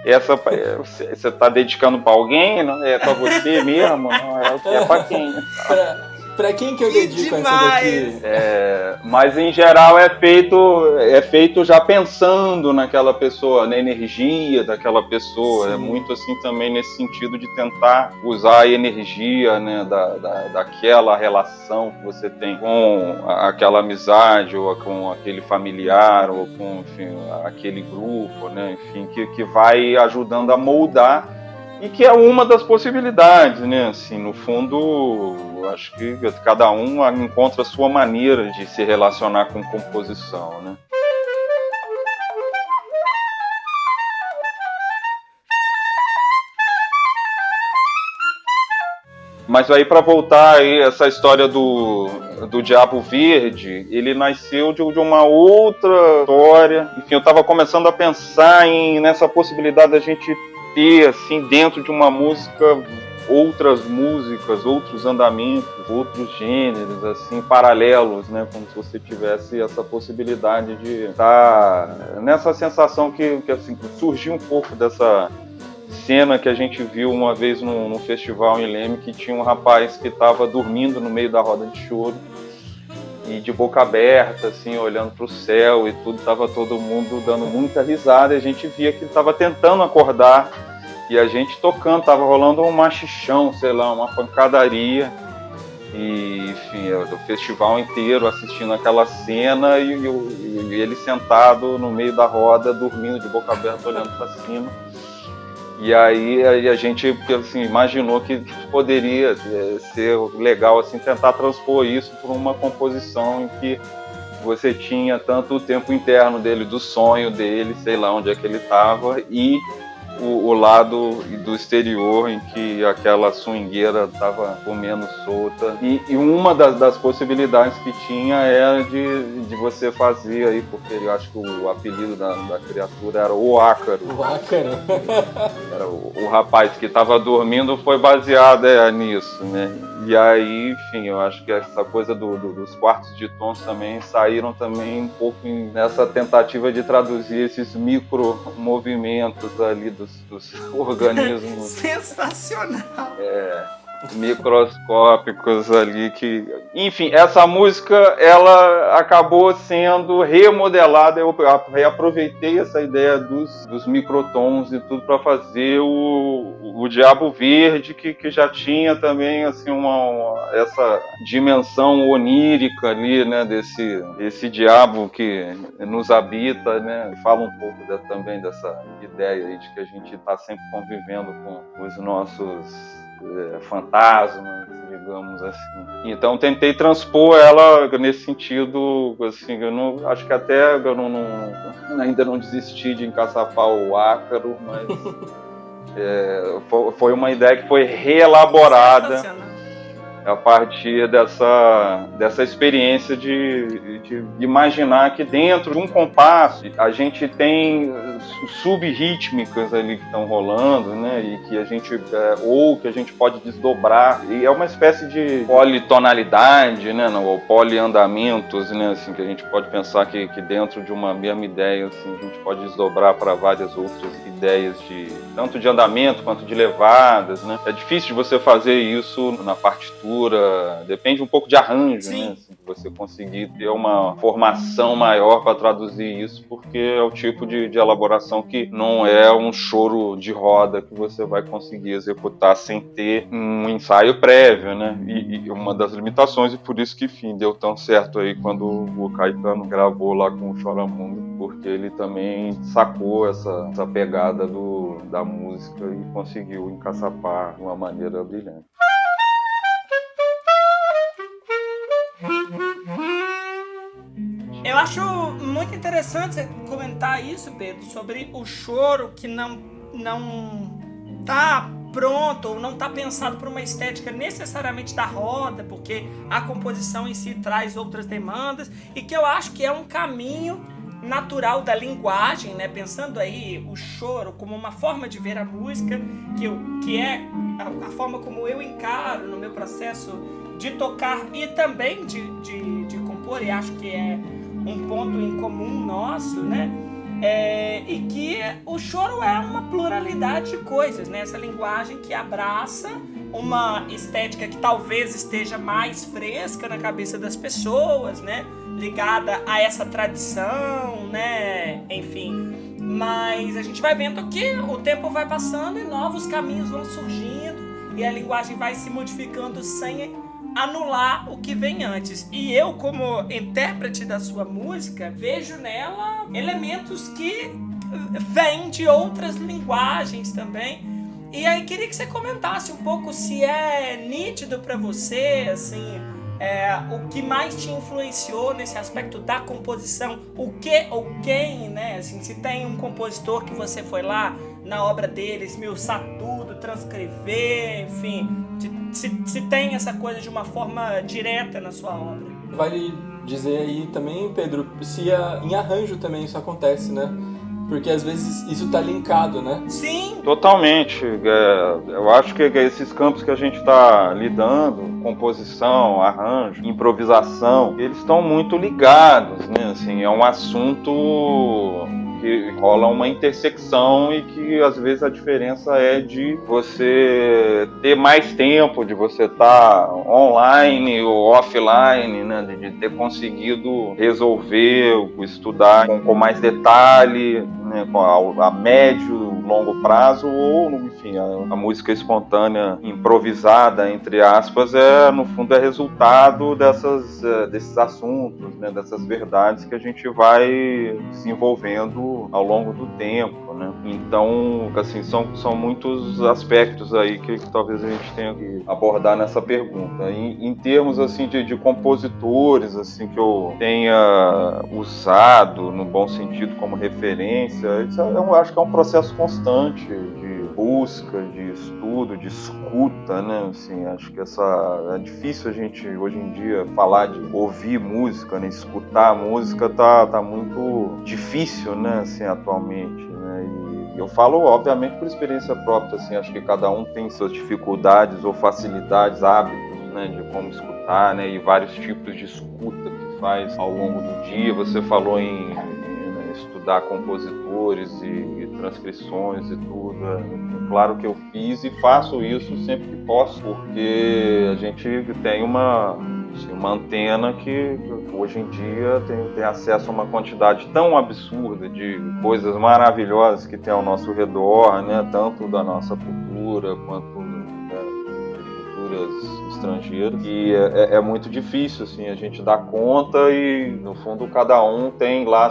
essa você está dedicando para alguém, não é para você mesmo, não é para quem? Pra quem que eu dedico essa daqui? Mas em geral é feito já pensando naquela pessoa, na energia daquela pessoa. Sim. É muito assim também nesse sentido de tentar usar a energia, né, daquela relação que você tem com aquela amizade, ou com aquele familiar, ou com, enfim, aquele grupo, né, enfim, que vai ajudando a moldar. E que é uma das possibilidades, né? Assim, no fundo, acho que cada um encontra a sua maneira de se relacionar com composição, né? Mas aí, para voltar aí, essa história do Diabo Verde, ele nasceu de uma outra história. Enfim, eu estava começando a pensar nessa possibilidade da gente ter, assim, dentro de uma música, outras músicas, outros andamentos, outros gêneros, assim, paralelos, né? Como se você tivesse essa possibilidade de estar nessa sensação que assim, surgiu um pouco dessa cena que a gente viu uma vez num festival em Leme, que tinha um rapaz que estava dormindo no meio da roda de choro e de boca aberta, assim, olhando para o céu e tudo, estava todo mundo dando muita risada, e a gente via que ele estava tentando acordar, e a gente tocando, estava rolando um machichão, sei lá, uma pancadaria, e enfim, o festival inteiro assistindo aquela cena e ele sentado no meio da roda, dormindo de boca aberta, olhando para cima. E aí a gente assim, imaginou que poderia ser legal assim, tentar transpor isso por uma composição em que você tinha tanto o tempo interno dele, do sonho dele, sei lá onde é que ele estava, e o lado do exterior em que aquela swingueira estava comendo solta. E uma das possibilidades que tinha era de você fazer aí, porque eu acho que o apelido da criatura era o Ácaro. O Ácaro. Era o rapaz que estava dormindo, foi baseado nisso, né? E aí, enfim, eu acho que essa coisa dos quartos de tons também saíram também um pouco nessa tentativa de traduzir esses micro movimentos ali dos organismos. Sensacional! Microscópicos ali que... Enfim, essa música, ela acabou sendo remodelada. Eu reaproveitei essa ideia dos microtons e tudo para fazer o Diabo Verde, que já tinha também assim essa dimensão onírica ali, né, desse diabo que nos habita, né? Fala um pouco também dessa ideia aí de que a gente está sempre convivendo com os nossos fantasmas, digamos assim. Então tentei transpor ela nesse sentido, assim, eu não, acho que até eu ainda não desisti de encaçapar o Ácaro, mas foi uma ideia que foi reelaborada a partir dessa experiência de imaginar que dentro de um compasso a gente tem subrítmicas ali que estão rolando, né, e que a gente ou que a gente pode desdobrar, e é uma espécie de politonalidade, né, ou poliandamentos, né, assim, que a gente pode pensar que dentro de uma mesma ideia, assim, a gente pode desdobrar para várias outras ideias tanto de andamento quanto de levadas, né. É difícil de você fazer isso na partitura, depende um pouco de arranjo, Sim. né? Assim, você conseguir ter uma formação maior para traduzir isso, porque é o tipo de elaboração que não é um choro de roda que você vai conseguir executar sem ter um ensaio prévio, né? E uma das limitações, e por isso que, enfim, deu tão certo aí quando o Caetano gravou lá com o Choramundo, porque ele também sacou essa pegada da música e conseguiu encaçapar de uma maneira brilhante. Eu acho muito interessante você comentar isso, Pedro, sobre o choro que não tá pronto ou não tá pensado por uma estética necessariamente da roda, porque a composição em si traz outras demandas, e que eu acho que é um caminho natural da linguagem, né? Pensando aí o choro como uma forma de ver a música, que é a forma como eu encaro no meu processo de tocar e também de compor, e acho que é um ponto em comum nosso, né? E que o choro é uma pluralidade de coisas, né? Essa linguagem que abraça uma estética que talvez esteja mais fresca na cabeça das pessoas, né? Ligada a essa tradição, né? Enfim, mas a gente vai vendo que o tempo vai passando e novos caminhos vão surgindo e a linguagem vai se modificando sem anular o que vem antes. E eu, como intérprete da sua música, vejo nela elementos que vêm de outras linguagens também. E aí queria que você comentasse um pouco se é nítido para você, assim, o que mais te influenciou nesse aspecto da composição, o que ou quem, né? Assim, se tem um compositor que você foi lá na obra dele, esmiuçar tudo, transcrever, enfim, se tem essa coisa de uma forma direta na sua obra. Vale dizer aí também, Pedro, se em arranjo também isso acontece, né? Porque às vezes isso tá linkado, né? Sim! Totalmente. Eu acho que esses campos que a gente está lidando, composição, arranjo, improvisação, eles estão muito ligados, né? Assim, é um assunto que rola uma intersecção e que às vezes a diferença é de você ter mais tempo, de você estar online ou offline, né? De ter conseguido resolver, estudar com mais detalhe, né? A médio, longo prazo, ou enfim, a música espontânea, improvisada, entre aspas, no fundo é resultado desses assuntos, né? Dessas verdades que a gente vai desenvolvendo ao longo do tempo, né? Então, assim, são muitos aspectos aí que talvez a gente tenha que abordar nessa pergunta. Em termos, assim, de compositores, assim, que eu tenha usado, no bom sentido, como referência, eu acho que é um processo constante de busca, de estudo, de escuta, né? Assim, acho que é difícil a gente, hoje em dia, falar de ouvir música, né? Escutar música tá muito difícil, né? Assim, atualmente, né? E eu falo, obviamente, por experiência própria, assim, acho que cada um tem suas dificuldades ou facilidades, hábitos, né? De como escutar, né? E vários tipos de escuta que faz ao longo do dia. Você falou em estudar compositores e transcrições e tudo. Claro que eu fiz e faço isso sempre que posso, porque a gente tem uma antena que hoje em dia tem acesso a uma quantidade tão absurda de coisas maravilhosas que tem ao nosso redor, né? Tanto da nossa cultura quanto de culturas estrangeiras, e é muito difícil, assim, a gente dar conta, e no fundo cada um tem lá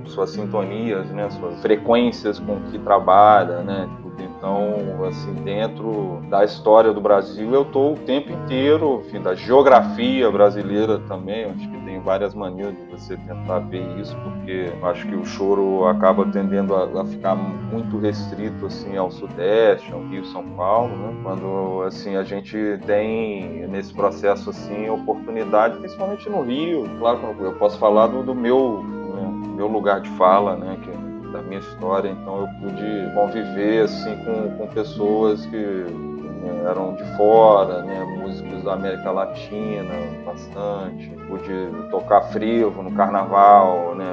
suas sintonias, né, suas frequências com que trabalha, né, tudo. Então, assim, dentro da história do Brasil, eu estou o tempo inteiro, enfim, da geografia brasileira também, acho que tem várias maneiras de você tentar ver isso, porque eu acho que o choro acaba tendendo a ficar muito restrito, assim, ao Sudeste, ao Rio, São Paulo, né, quando, assim, a gente tem, nesse processo, assim, oportunidade, principalmente no Rio. Claro que eu posso falar do meu lugar de fala, né, que da minha história, então eu pude conviver, assim, com pessoas que eram de fora, né, músicos da América Latina, bastante. Pude tocar frevo no carnaval, né,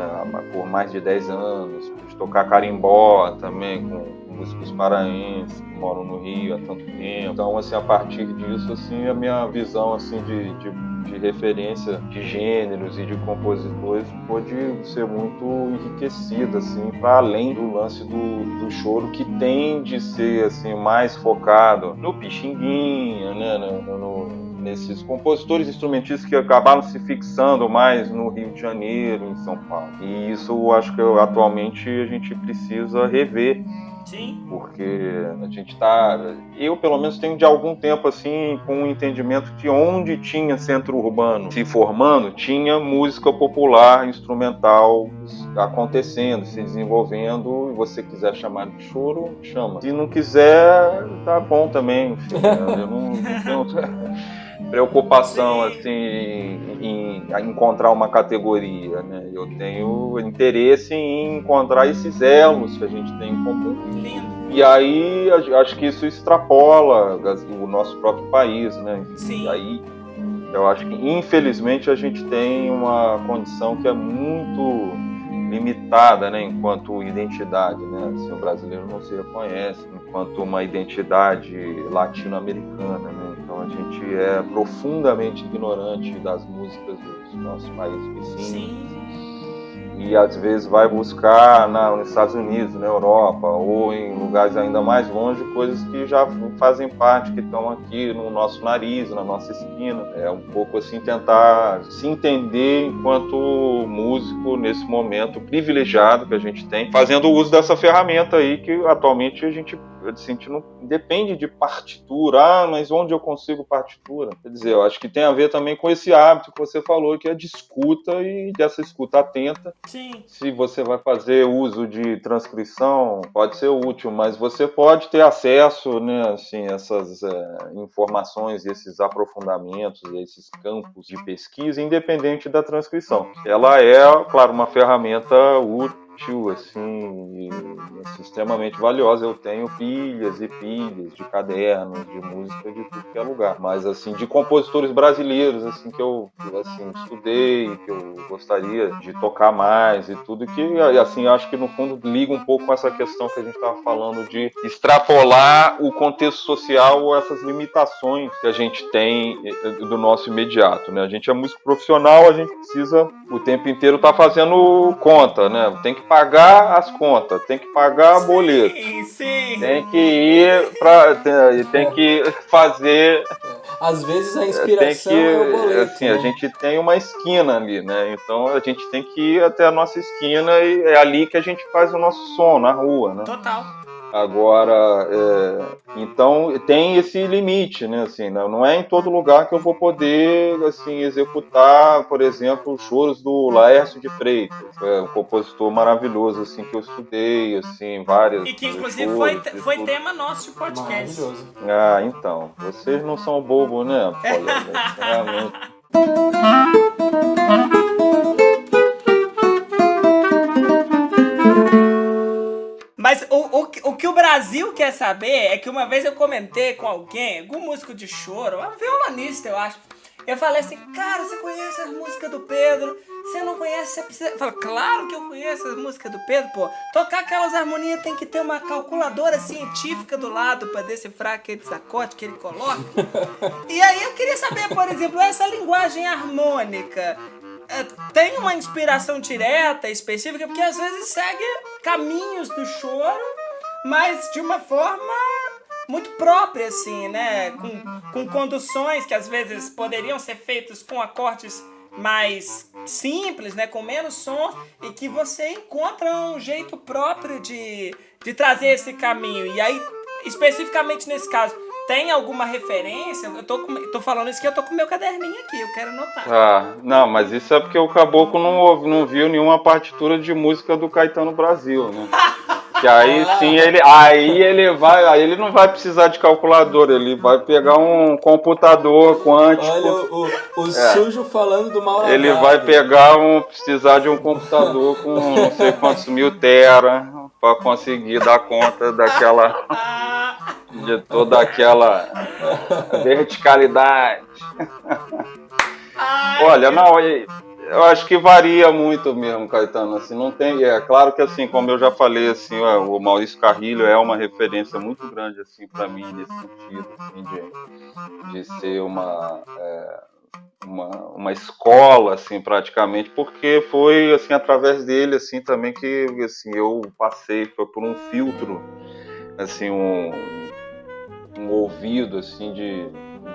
por mais de 10 anos. Pude tocar carimbó também com músicos paraenses que moram no Rio há tanto tempo. Então, assim, a partir disso, assim, a minha visão, assim, de referência de gêneros e de compositores pode ser muito enriquecida, assim, para além do lance do choro, que tem de ser, assim, mais focado no Pixinguinha, né, nesses compositores instrumentistas que acabaram se fixando mais no Rio de Janeiro, em São Paulo. E isso eu acho que atualmente a gente precisa rever. Sim. Porque a gente eu pelo menos tenho de algum tempo, assim, com o entendimento que onde tinha centro urbano se formando, tinha música popular, instrumental acontecendo, se desenvolvendo, e você quiser chamar de choro, chama. Se não quiser, tá bom também, enfim, eu não tenho preocupação, assim, em encontrar uma categoria, né? Eu tenho interesse em encontrar esses elos que a gente tem em comum. Lindo. E aí, acho que isso extrapola o nosso próprio país, né? Sim. E aí, eu acho que, infelizmente, a gente tem uma condição que é muito limitada, né, enquanto identidade, né? Assim, o brasileiro não se reconhece enquanto uma identidade latino-americana, né? Então a gente é profundamente ignorante das músicas dos nossos países vizinhos. Sim. E às vezes vai buscar nos Estados Unidos, na Europa, ou em lugares ainda mais longe, coisas que já fazem parte, que estão aqui no nosso nariz, na nossa esquina. É um pouco assim tentar se entender enquanto músico nesse momento privilegiado que a gente tem, fazendo uso dessa ferramenta aí que atualmente a gente não depende de partitura. Mas onde eu consigo partitura? Quer dizer, eu acho que tem a ver também com esse hábito que você falou, que é de escuta, e dessa escuta atenta. Sim. Se você vai fazer uso de transcrição, pode ser útil, mas você pode ter acesso, né, assim, a essas informações, esses aprofundamentos, esses campos de pesquisa, independente da transcrição. Ela é, claro, uma ferramenta útil útil, assim, e extremamente valiosa. Eu tenho pilhas e pilhas de cadernos, de música de tudo que é lugar. Mas, assim, de compositores brasileiros, assim, que eu assim, estudei, que eu gostaria de tocar mais e tudo, que, assim, acho que no fundo liga um pouco com essa questão que a gente estava falando de extrapolar o contexto social ou essas limitações que a gente tem do nosso imediato, né? A gente é músico profissional, a gente precisa o tempo inteiro estar fazendo conta, né? Tem que pagar as contas, tem que pagar boleto, sim. tem que ir tem que fazer. Às vezes a inspiração é o boleto, assim, né? A gente tem uma esquina ali, né? Então a gente tem que ir até a nossa esquina e é ali que a gente faz o nosso som, na rua, né? Total. Agora, então tem esse limite, né? Assim, não é em todo lugar que eu vou poder, assim, executar, por exemplo, os choros do Laércio de Freitas, um compositor maravilhoso, assim, que eu estudei, assim, várias. E que inclusive choros, foi tema nosso de podcast. Maravilhoso. Ah, então, vocês não são bobo, né, colega? Realmente. Mas o que o Brasil quer saber é que uma vez eu comentei com alguém, algum músico de choro, um violonista, eu acho. Eu falei assim, cara, você conhece as músicas do Pedro? Você não conhece, você precisa... Eu falo, claro que eu conheço as músicas do Pedro, pô. Tocar aquelas harmonias tem que ter uma calculadora científica do lado pra decifrar aqueles acordes que ele coloca. E aí eu queria saber, por exemplo, essa linguagem harmônica tem uma inspiração direta, específica, porque às vezes segue caminhos do choro, mas de uma forma muito própria, assim, né? Com conduções que às vezes poderiam ser feitas com acordes mais simples, né? Com menos som, e que você encontra um jeito próprio de trazer esse caminho. E aí, especificamente nesse caso, tem alguma referência? Eu tô falando isso que eu tô com meu caderninho aqui, eu quero anotar. Ah, não, mas isso é porque o Caboclo não viu nenhuma partitura de música do Caetano Brasil, né? Que aí sim ele não vai precisar de calculadora, ele vai pegar um computador quântico. Olha o sujo falando do mal. Ele vai precisar de um computador com não sei quantos mil tera para conseguir dar conta de toda aquela verticalidade. Olha, não, eu acho que varia muito mesmo, Caetano, assim, não tem, é claro que assim, como eu já falei, assim, o Maurício Carrilho é uma referência muito grande, assim, para mim, nesse sentido, assim, de ser uma escola, assim, praticamente, porque foi, assim, através dele, assim, também que, assim, eu passei, foi por um filtro, assim, um ouvido, assim, de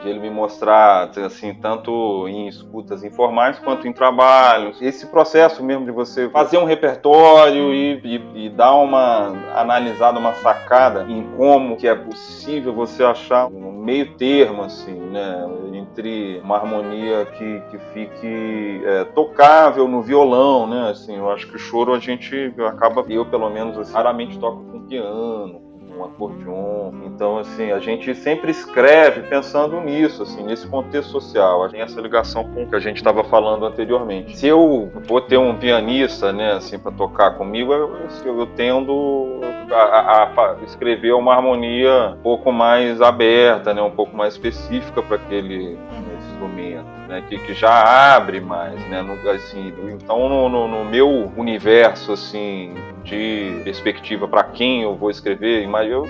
ele me mostrar, assim, tanto em escutas informais quanto em trabalhos. Esse processo mesmo de você fazer um repertório e dar uma analisada, uma sacada em como que é possível você achar um meio termo, assim, né, entre uma harmonia que fique tocável no violão, né, assim, eu acho que o choro a gente acaba, eu pelo menos, assim, raramente toco com piano, um acordeon, então assim, a gente sempre escreve pensando nisso, assim, nesse contexto social, tem essa ligação com o que a gente estava falando anteriormente. Se eu vou ter um pianista, né, assim, para tocar comigo, eu tendo a escrever uma harmonia um pouco mais aberta, né, um pouco mais específica para aquele instrumento, né, que já abre mais, né, assim, então no meu universo, assim, de perspectiva para quem eu vou escrever,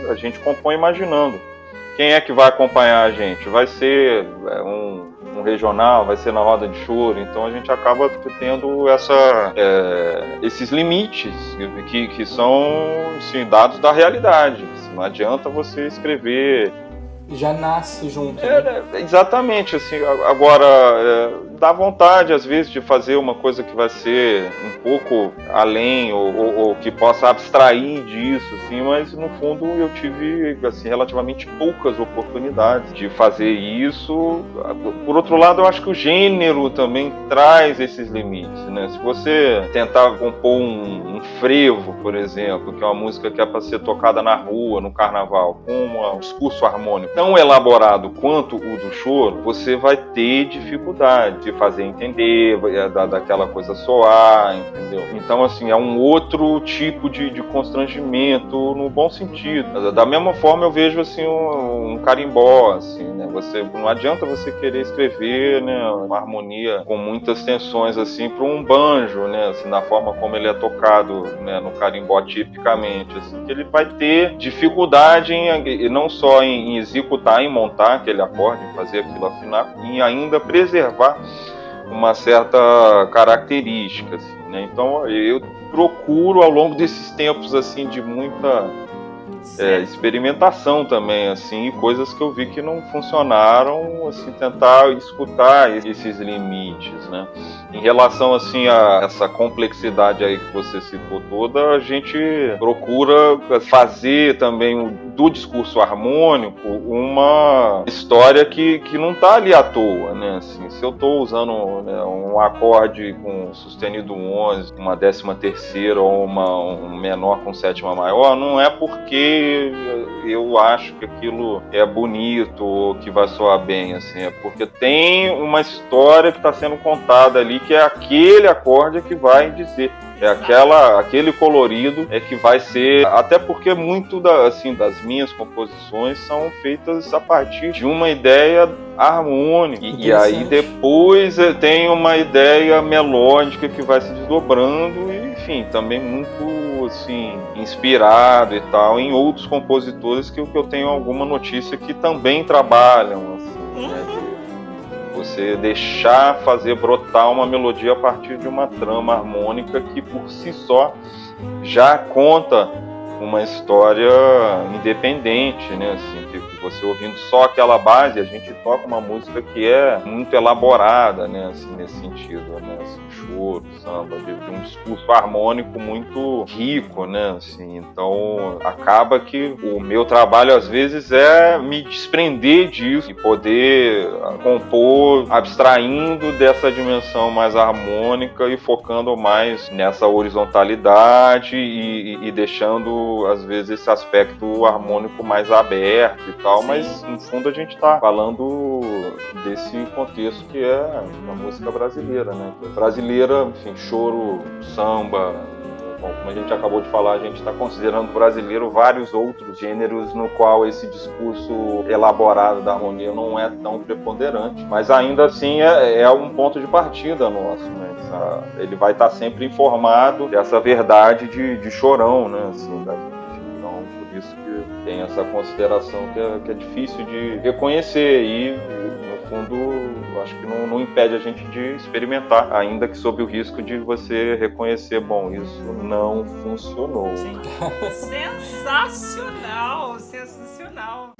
a gente compõe imaginando quem é que vai acompanhar a gente. Vai ser um regional, vai ser na roda de choro, então a gente acaba tendo esses limites que são, assim, dados da realidade. Não adianta você escrever. Já nasce junto. Né? Exatamente, assim, agora dá vontade às vezes de fazer uma coisa que vai ser um pouco além ou que possa abstrair disso, assim, mas no fundo eu tive, assim, relativamente poucas oportunidades de fazer isso. Por outro lado, eu acho que o gênero também traz esses limites, né? Se você tentar compor um frevo, por exemplo, que é uma música que é para ser tocada na rua, no carnaval, com um discurso harmônico tão elaborado quanto o do choro, você vai ter dificuldade. Se fazer entender, daquela coisa soar, entendeu? Então, assim, é um outro tipo de constrangimento no bom sentido. Da mesma forma, eu vejo, assim, um carimbó, assim, né? Não adianta você querer escrever, né, uma harmonia com muitas tensões, assim, para um banjo, né, assim, na forma como ele é tocado, né, no carimbó tipicamente, assim, que ele vai ter dificuldade não só em executar, em montar aquele acorde, em fazer aquilo afinar, e ainda preservar uma certa característica, assim, né? Então eu procuro ao longo desses tempos, assim, de muita experimentação também, assim, coisas que eu vi que não funcionaram, assim, tentar escutar esses limites, né? Em relação, assim, a essa complexidade aí que você citou toda, a gente procura fazer também do discurso harmônico uma história que não está ali à toa, né? Assim, se eu estou usando, né, um acorde com sustenido 11, uma 13ª ou um menor com sétima maior, não é porque eu acho que aquilo é bonito ou que vai soar bem, assim, é porque tem uma história que está sendo contada ali, que é aquele acorde que vai dizer, aquele colorido é que vai ser, até porque muito das minhas composições são feitas a partir de uma ideia harmônica, e aí depois tem uma ideia melódica que vai se desdobrando, e, enfim, também muito, assim, inspirado e tal em outros compositores que eu tenho alguma notícia que também trabalham, assim, né, de você deixar fazer brotar uma melodia a partir de uma trama harmônica que por si só já conta uma história independente, né, assim, que você ouvindo só aquela base, a gente toca uma música que é muito elaborada, né, assim, nesse sentido, né, assim, choro, samba, de um discurso harmônico muito rico, né, assim, então acaba que o meu trabalho às vezes é me desprender disso e poder compor abstraindo dessa dimensão mais harmônica e focando mais nessa horizontalidade e deixando às vezes esse aspecto harmônico mais aberto e tal, sim, mas no fundo a gente está falando desse contexto que é a música brasileira, né? Brasileira, enfim, choro, samba. Bom, como a gente acabou de falar, a gente está considerando brasileiro vários outros gêneros no qual esse discurso elaborado da harmonia não é tão preponderante, mas ainda assim é um ponto de partida nosso, né? Ele vai estar sempre informado dessa verdade de Chorão, né? Assim, da gente. Então, por isso que tem essa consideração que é difícil de reconhecer e, no fundo, acho que não impede a gente de experimentar, ainda que sob o risco de você reconhecer, bom, isso não funcionou. Sim. Sensacional, sensacional.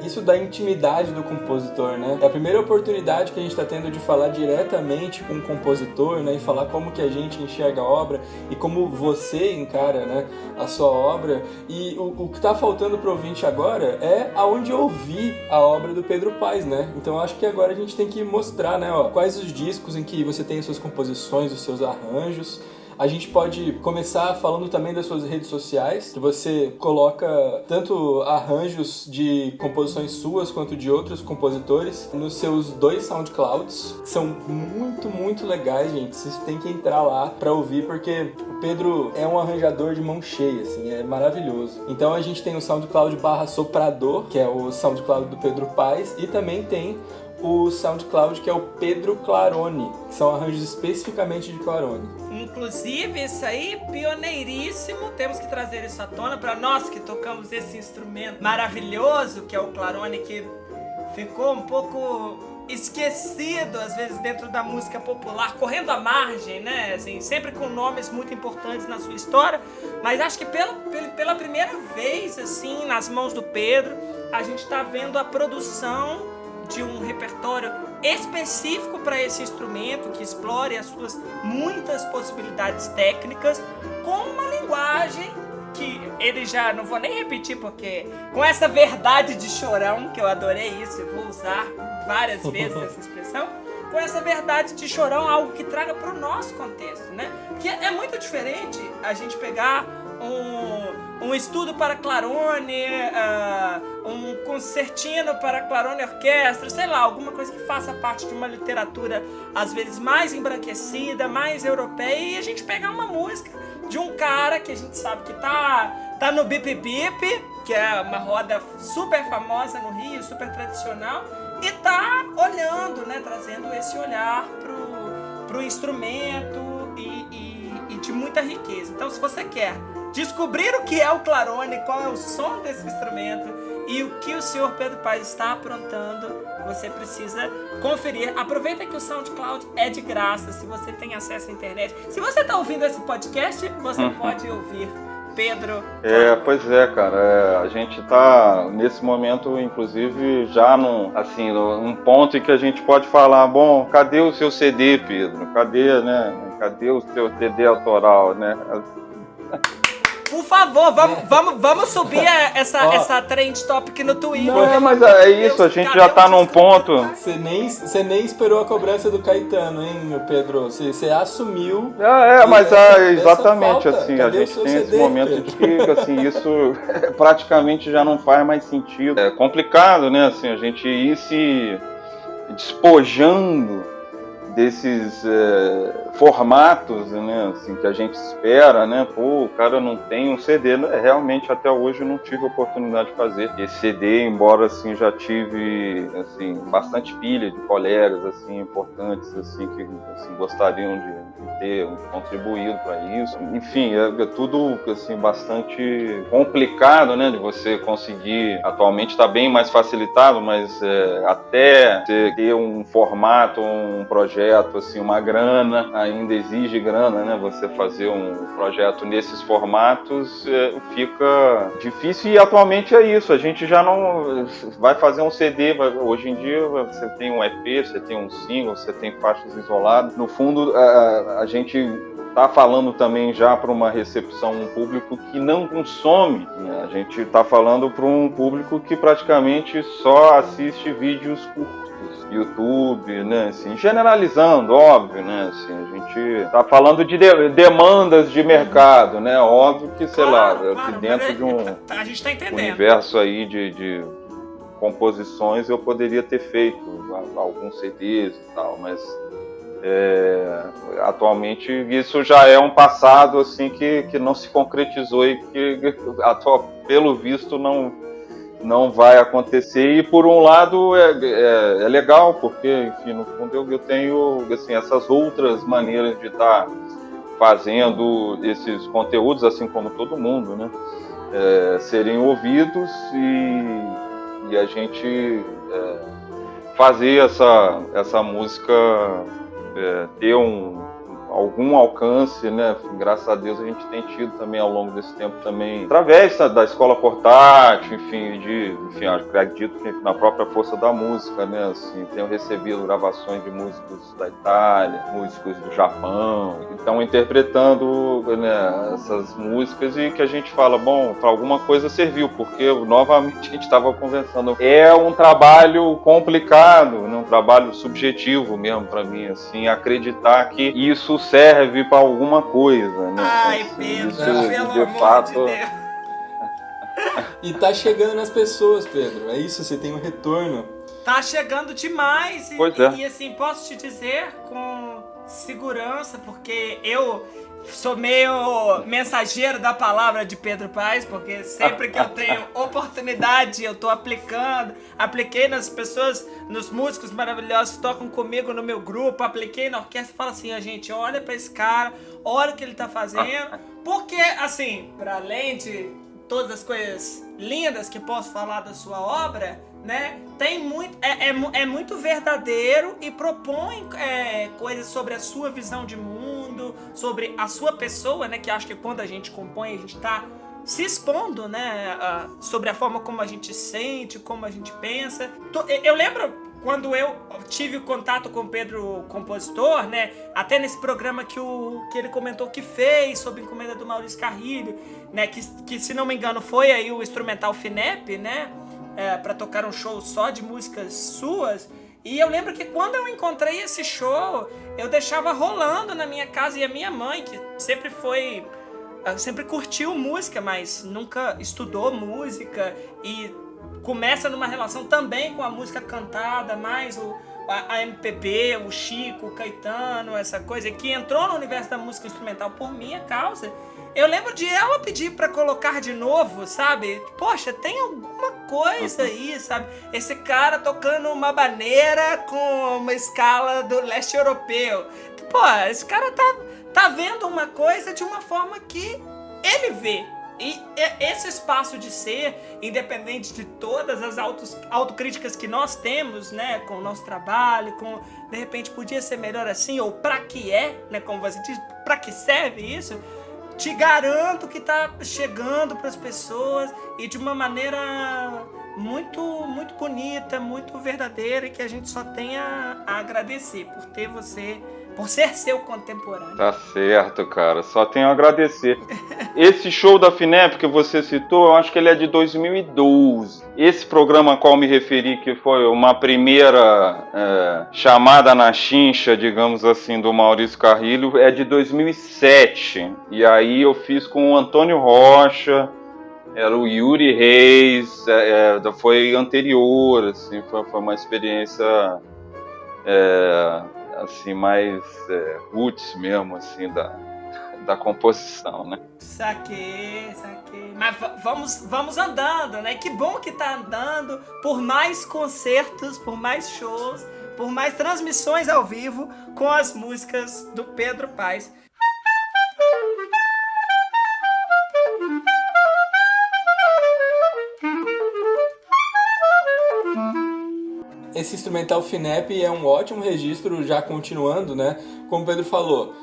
Isso da intimidade do compositor, né? É a primeira oportunidade que a gente está tendo de falar diretamente com o compositor, né? E falar como que a gente enxerga a obra e como você encara, né, a sua obra. E o que está faltando para o ouvinte agora é aonde ouvir a obra do Pedro Paes, né? Então acho que agora a gente tem que mostrar, né, quais os discos em que você tem as suas composições, os seus arranjos. A gente pode começar falando também das suas redes sociais, que você coloca tanto arranjos de composições suas quanto de outros compositores nos seus 2 SoundClouds. São muito, muito legais, gente. Vocês têm que entrar lá pra ouvir, porque o Pedro é um arranjador de mão cheia, assim, é maravilhoso. Então a gente tem o SoundCloud /Soprador, que é o SoundCloud do Pedro Paes, e também tem o SoundCloud, que é o Pedro Clarone, que são arranjos especificamente de Clarone. Inclusive, isso aí, pioneiríssimo, temos que trazer isso à tona para nós que tocamos esse instrumento maravilhoso, que é o Clarone, que ficou um pouco esquecido, às vezes, dentro da música popular, correndo à margem, né, assim, sempre com nomes muito importantes na sua história, mas acho que pela primeira vez, assim, nas mãos do Pedro, a gente está vendo a produção de um repertório específico para esse instrumento, que explore as suas muitas possibilidades técnicas com uma linguagem que ele já, não vou nem repetir, porque com essa verdade de Chorão, que eu adorei isso, eu vou usar várias vezes essa expressão, com essa verdade de Chorão, algo que traga para o nosso contexto, né? Que é muito diferente a gente pegar um estudo para clarone, um concertino para clarone orquestra, sei lá, alguma coisa que faça parte de uma literatura às vezes mais embranquecida, mais europeia, e a gente pegar uma música de um cara que a gente sabe que tá no Bip Bip, que é uma roda super famosa no Rio, super tradicional, e tá olhando, né, trazendo esse olhar pro instrumento e de muita riqueza. Então, se você quer descobrir o que é o clarone, qual é o som desse instrumento e o que o senhor Pedro Paes está aprontando, você precisa conferir. Aproveita que o SoundCloud é de graça, se você tem acesso à internet. Se você está ouvindo esse podcast, você pode ouvir Pedro. Pois é, cara. A gente tá nesse momento, inclusive, já num ponto em que a gente pode falar, bom, cadê o seu CD, Pedro? Cadê, né? Cadê o seu CD autoral, né? Por favor, vamos subir essa trend topic no Twitter. Não, mas é isso, a gente já tá num ponto. Você nem esperou a cobrança do Caetano, hein, meu Pedro? Você assumiu. Mas exatamente falta. Assim, cadê a gente tem esse momento Pedro? De que assim, isso praticamente já não faz mais sentido. É complicado, né? Assim, a gente ir se despojando desses formatos, né, assim, que a gente espera, né, pô, o cara não tem um CD, realmente até hoje eu não tive a oportunidade de fazer esse CD, embora, assim, já tive, assim, bastante pilha de colegas, assim, importantes, assim, que, assim, gostariam de ter contribuído para isso, enfim, é tudo, assim, bastante complicado, né, de você conseguir, atualmente está bem mais facilitado, mas até ter um formato, um projeto, assim, uma grana, ainda exige grana, né? Você fazer um projeto nesses formatos fica difícil, e atualmente é isso. A gente já não vai fazer um CD. Hoje em dia você tem um EP, você tem um single, você tem faixas isoladas. No fundo, a gente está falando também já para uma recepção, um público que não consome, né? A gente está falando para um público que praticamente só assiste vídeos curtos, YouTube, né, assim, generalizando, óbvio, né, assim, a gente tá falando de demandas de mercado, né, óbvio que, sei lá, que dentro de um a gente tá entendendo. Universo aí de composições eu poderia ter feito alguns CDs e tal, mas atualmente isso já é um passado, assim, que não se concretizou e que, pelo visto, não vai acontecer, e por um lado é legal, porque, enfim, no fundo eu tenho, assim, essas outras maneiras de estar fazendo esses conteúdos, assim como todo mundo, né, serem ouvidos e a gente fazer essa música ter algum alcance, né? Graças a Deus a gente tem tido também ao longo desse tempo também, através da escola portátil, enfim, acredito que na própria força da música, né? Assim, tenho recebido gravações de músicos da Itália, músicos do Japão, que estão interpretando, né, essas músicas, e que a gente fala, bom, para alguma coisa serviu, porque novamente a gente estava conversando, é um trabalho complicado, né? Um trabalho subjetivo mesmo para mim, assim, acreditar que isso serve para alguma coisa, né? Ai, assim, Pedro, isso, pelo de amor fato... de Deus. E tá chegando nas pessoas, Pedro. É isso, você tem um retorno. Tá chegando demais. E assim, posso te dizer com segurança, porque eu sou meio mensageiro da palavra de Pedro Paes, porque sempre que eu tenho oportunidade eu tô apliquei nas pessoas, nos músicos maravilhosos que tocam comigo no meu grupo, apliquei na orquestra e falo assim, gente, olha pra esse cara, olha o que ele tá fazendo, porque assim, para além de todas as coisas lindas que posso falar da sua obra, né, tem muito, é muito verdadeiro e propõe coisas sobre a sua visão de mundo, sobre a sua pessoa, né, que acho que quando a gente compõe a gente tá se expondo, né, sobre a forma como a gente sente, como a gente pensa. Eu lembro quando eu tive contato com o Pedro, compositor, né, até nesse programa que ele comentou que fez sobre Encomenda do Maurício Carrilho, né, que se não me engano foi aí o instrumental FINEP, né, para tocar um show só de músicas suas. E eu lembro que quando eu encontrei esse show, eu deixava rolando na minha casa, e a minha mãe, que sempre foi sempre curtiu música, mas nunca estudou música e começa numa relação também com a música cantada, mais a MPB, o Chico, o Caetano, essa coisa, que entrou no universo da música instrumental por minha causa. Eu lembro de ela pedir pra colocar de novo, sabe? Poxa, tem alguma coisa aí, sabe? Esse cara tocando uma maneira com uma escala do leste europeu. Pô, esse cara tá vendo uma coisa de uma forma que ele vê. E esse espaço de ser, independente de todas as autocríticas que nós temos, né, com o nosso trabalho, com, de repente, podia ser melhor assim, ou pra que né, como você diz, pra que serve isso, te garanto que tá chegando pras pessoas e de uma maneira muito, muito bonita, muito verdadeira, e que a gente só tem a agradecer por ter você, por ser seu contemporâneo. Tá certo, cara. Só tenho a agradecer. Esse show da FINEP que você citou, eu acho que ele é de 2012. Esse programa a qual me referi, que foi uma primeira chamada na chincha, digamos assim, do Maurício Carrilho, é de 2007. E aí eu fiz com o Antônio Rocha, era o Yuri Reis, foi anterior, assim, foi uma experiência assim, mais roots mesmo, assim, da composição, né? Saquei. Mas vamos andando, né? Que bom que tá andando por mais concertos, por mais shows, por mais transmissões ao vivo com as músicas do Pedro Paes. Esse instrumental FINEP é um ótimo registro, já continuando, né? Como o Pedro falou,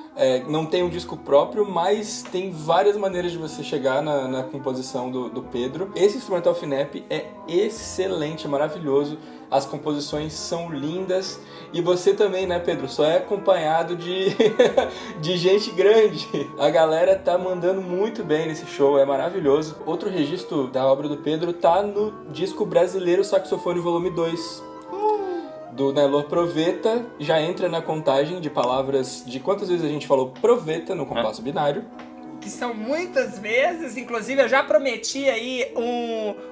não tem um disco próprio, mas tem várias maneiras de você chegar na composição do Pedro. Esse instrumental FINEP é excelente, maravilhoso. As composições são lindas. E você também, né, Pedro? Só é acompanhado de gente grande. A galera tá mandando muito bem nesse show, é maravilhoso. Outro registro da obra do Pedro tá no disco Brasileiro Saxofone Volume 2. Do Nelor Proveta, já entra na contagem de palavras de quantas vezes a gente falou proveta no compasso binário. Que são muitas vezes, inclusive eu já prometi aí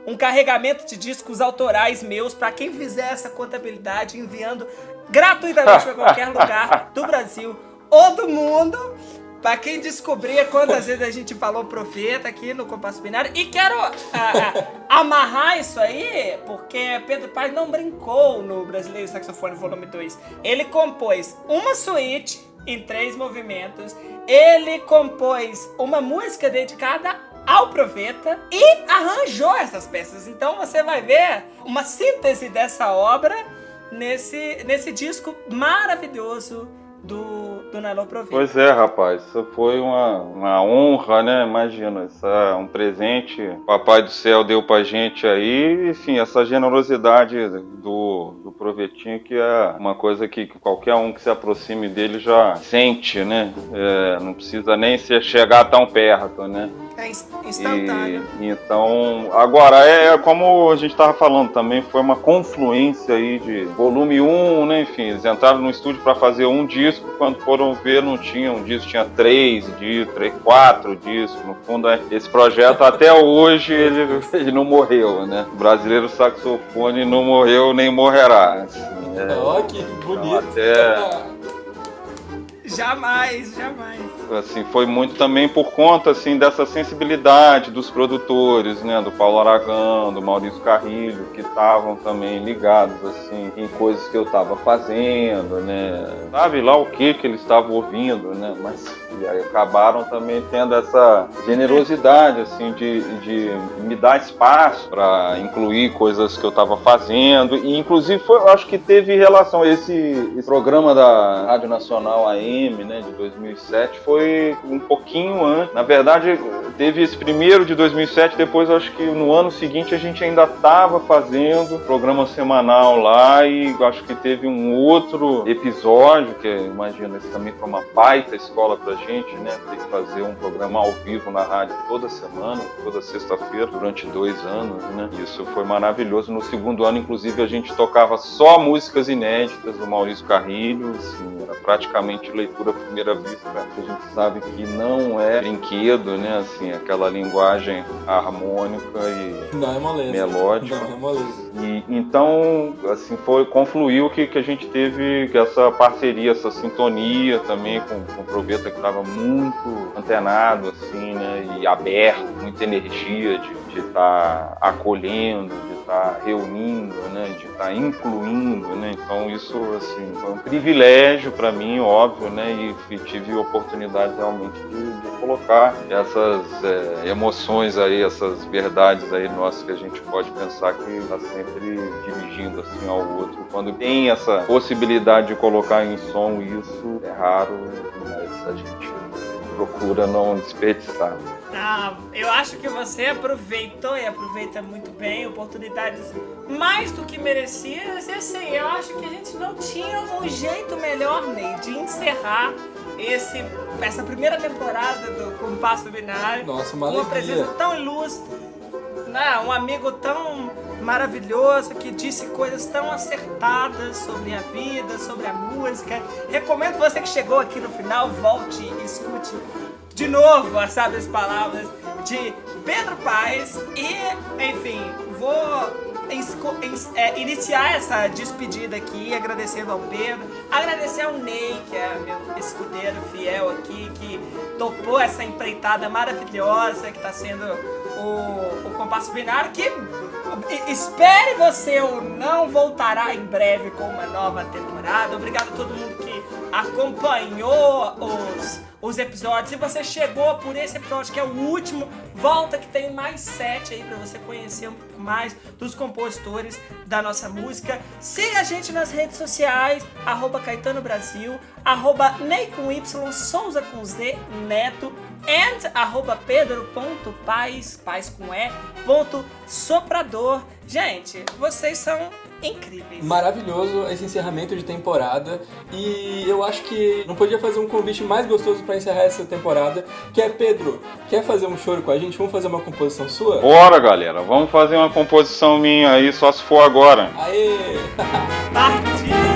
um carregamento de discos autorais meus para quem fizer essa contabilidade, enviando gratuitamente para qualquer lugar do Brasil ou do mundo. Pra quem descobrir quantas vezes a gente falou profeta aqui no Compasso Binário. E quero amarrar isso aí, porque Pedro Paes não brincou no Brasileiro Saxofone Volume 2. Ele compôs uma suíte em 3 movimentos. Ele compôs uma música dedicada ao profeta e arranjou essas peças. Então você vai ver uma síntese dessa obra nesse disco maravilhoso do Nelor Proveta. Pois é, rapaz, isso foi uma honra, né? Imagina, isso é um presente que o Papai do Céu deu pra gente aí, enfim, essa generosidade do Provetinho, que é uma coisa que qualquer um que se aproxime dele já sente, né? Não precisa nem chegar tão perto, né? É instantâneo. Então, agora, como a gente estava falando também, foi uma confluência aí de volume 1, né? Enfim, eles entraram no estúdio para fazer um disco, quando foram ver não tinha um disco, tinha 4 discos. No fundo, esse projeto até hoje ele não morreu, né? O Brasileiro Saxofone não morreu nem morrerá. Assim, que bonito. Então, Jamais. Assim, foi muito também por conta assim, dessa sensibilidade dos produtores, né, do Paulo Aragão, do Maurício Carrilho, que estavam também ligados assim, em coisas que eu estava fazendo, né, sabe lá o que eles estavam ouvindo, né, mas e aí acabaram também tendo essa generosidade assim, de me dar espaço para incluir coisas que eu estava fazendo, e inclusive eu acho que teve relação a esse programa da Rádio Nacional AM, né, de 2007, foi um pouquinho antes. Na verdade, teve esse primeiro de 2007, depois eu acho que no ano seguinte a gente ainda estava fazendo programa semanal lá, e acho que teve um outro episódio, que imagina, esse também foi uma baita escola pra gente, né, ter que fazer um programa ao vivo na rádio toda semana, toda sexta-feira, durante 2 anos, né, isso foi maravilhoso. No segundo ano, inclusive, a gente tocava só músicas inéditas do Maurício Carrilho, assim, era praticamente leitura à primeira vista, né, que a gente sabe que não é brinquedo, né? Assim, aquela linguagem harmônica e Não é moleza. melódica. Não é moleza. E então, assim, confluiu que a gente teve essa parceria, essa sintonia também com o Proveta, que estava muito antenado, assim, né? E aberto, muita energia de estar acolhendo, de estar reunindo, né? De estar incluindo, né? Então isso, assim, foi um privilégio para mim, óbvio, né? E tive a oportunidade realmente de colocar essas emoções aí, essas verdades aí nossas que a gente pode pensar que está sempre dirigindo assim ao outro. Quando tem essa possibilidade de colocar em som, isso é raro, mas a gente procura não desperdiçar. Eu acho que você aproveitou e aproveita muito bem oportunidades mais do que merecidas. E assim, eu acho que a gente não tinha um jeito melhor, Ney, de encerrar essa primeira temporada do Compasso Binário. Nossa, uma com uma alegria. presença tão ilustre, né? Um amigo tão maravilhoso que disse coisas tão acertadas sobre a vida, sobre a música. Recomendo você que chegou aqui no final, volte e escute de novo as sábias palavras de Pedro Paes. E, enfim, vou iniciar essa despedida aqui agradecendo ao Pedro, agradecer ao Ney, que é meu escudeiro fiel aqui, que topou essa empreitada maravilhosa que está sendo o Compasso Binário, que espere você ou não voltará em breve com uma nova temporada. Obrigado a todo mundo que acompanhou os episódios. Se você chegou por esse episódio, que é o último, volta que tem mais 7 aí pra você conhecer um pouco mais dos compositores da nossa música. Siga a gente nas redes sociais, @Caetano Brasil, @Ney com Y, Souza com Z, Neto, and @Pedro.Paes, Paes com E, _soprador. Gente, vocês são incríveis. Maravilhoso esse encerramento de temporada, e eu acho que não podia fazer um convite mais gostoso pra encerrar essa temporada, que é: Pedro, quer fazer um choro com a gente? Vamos fazer uma composição sua? Bora, galera, vamos fazer uma composição minha aí, só se for agora. Aê! Partiu!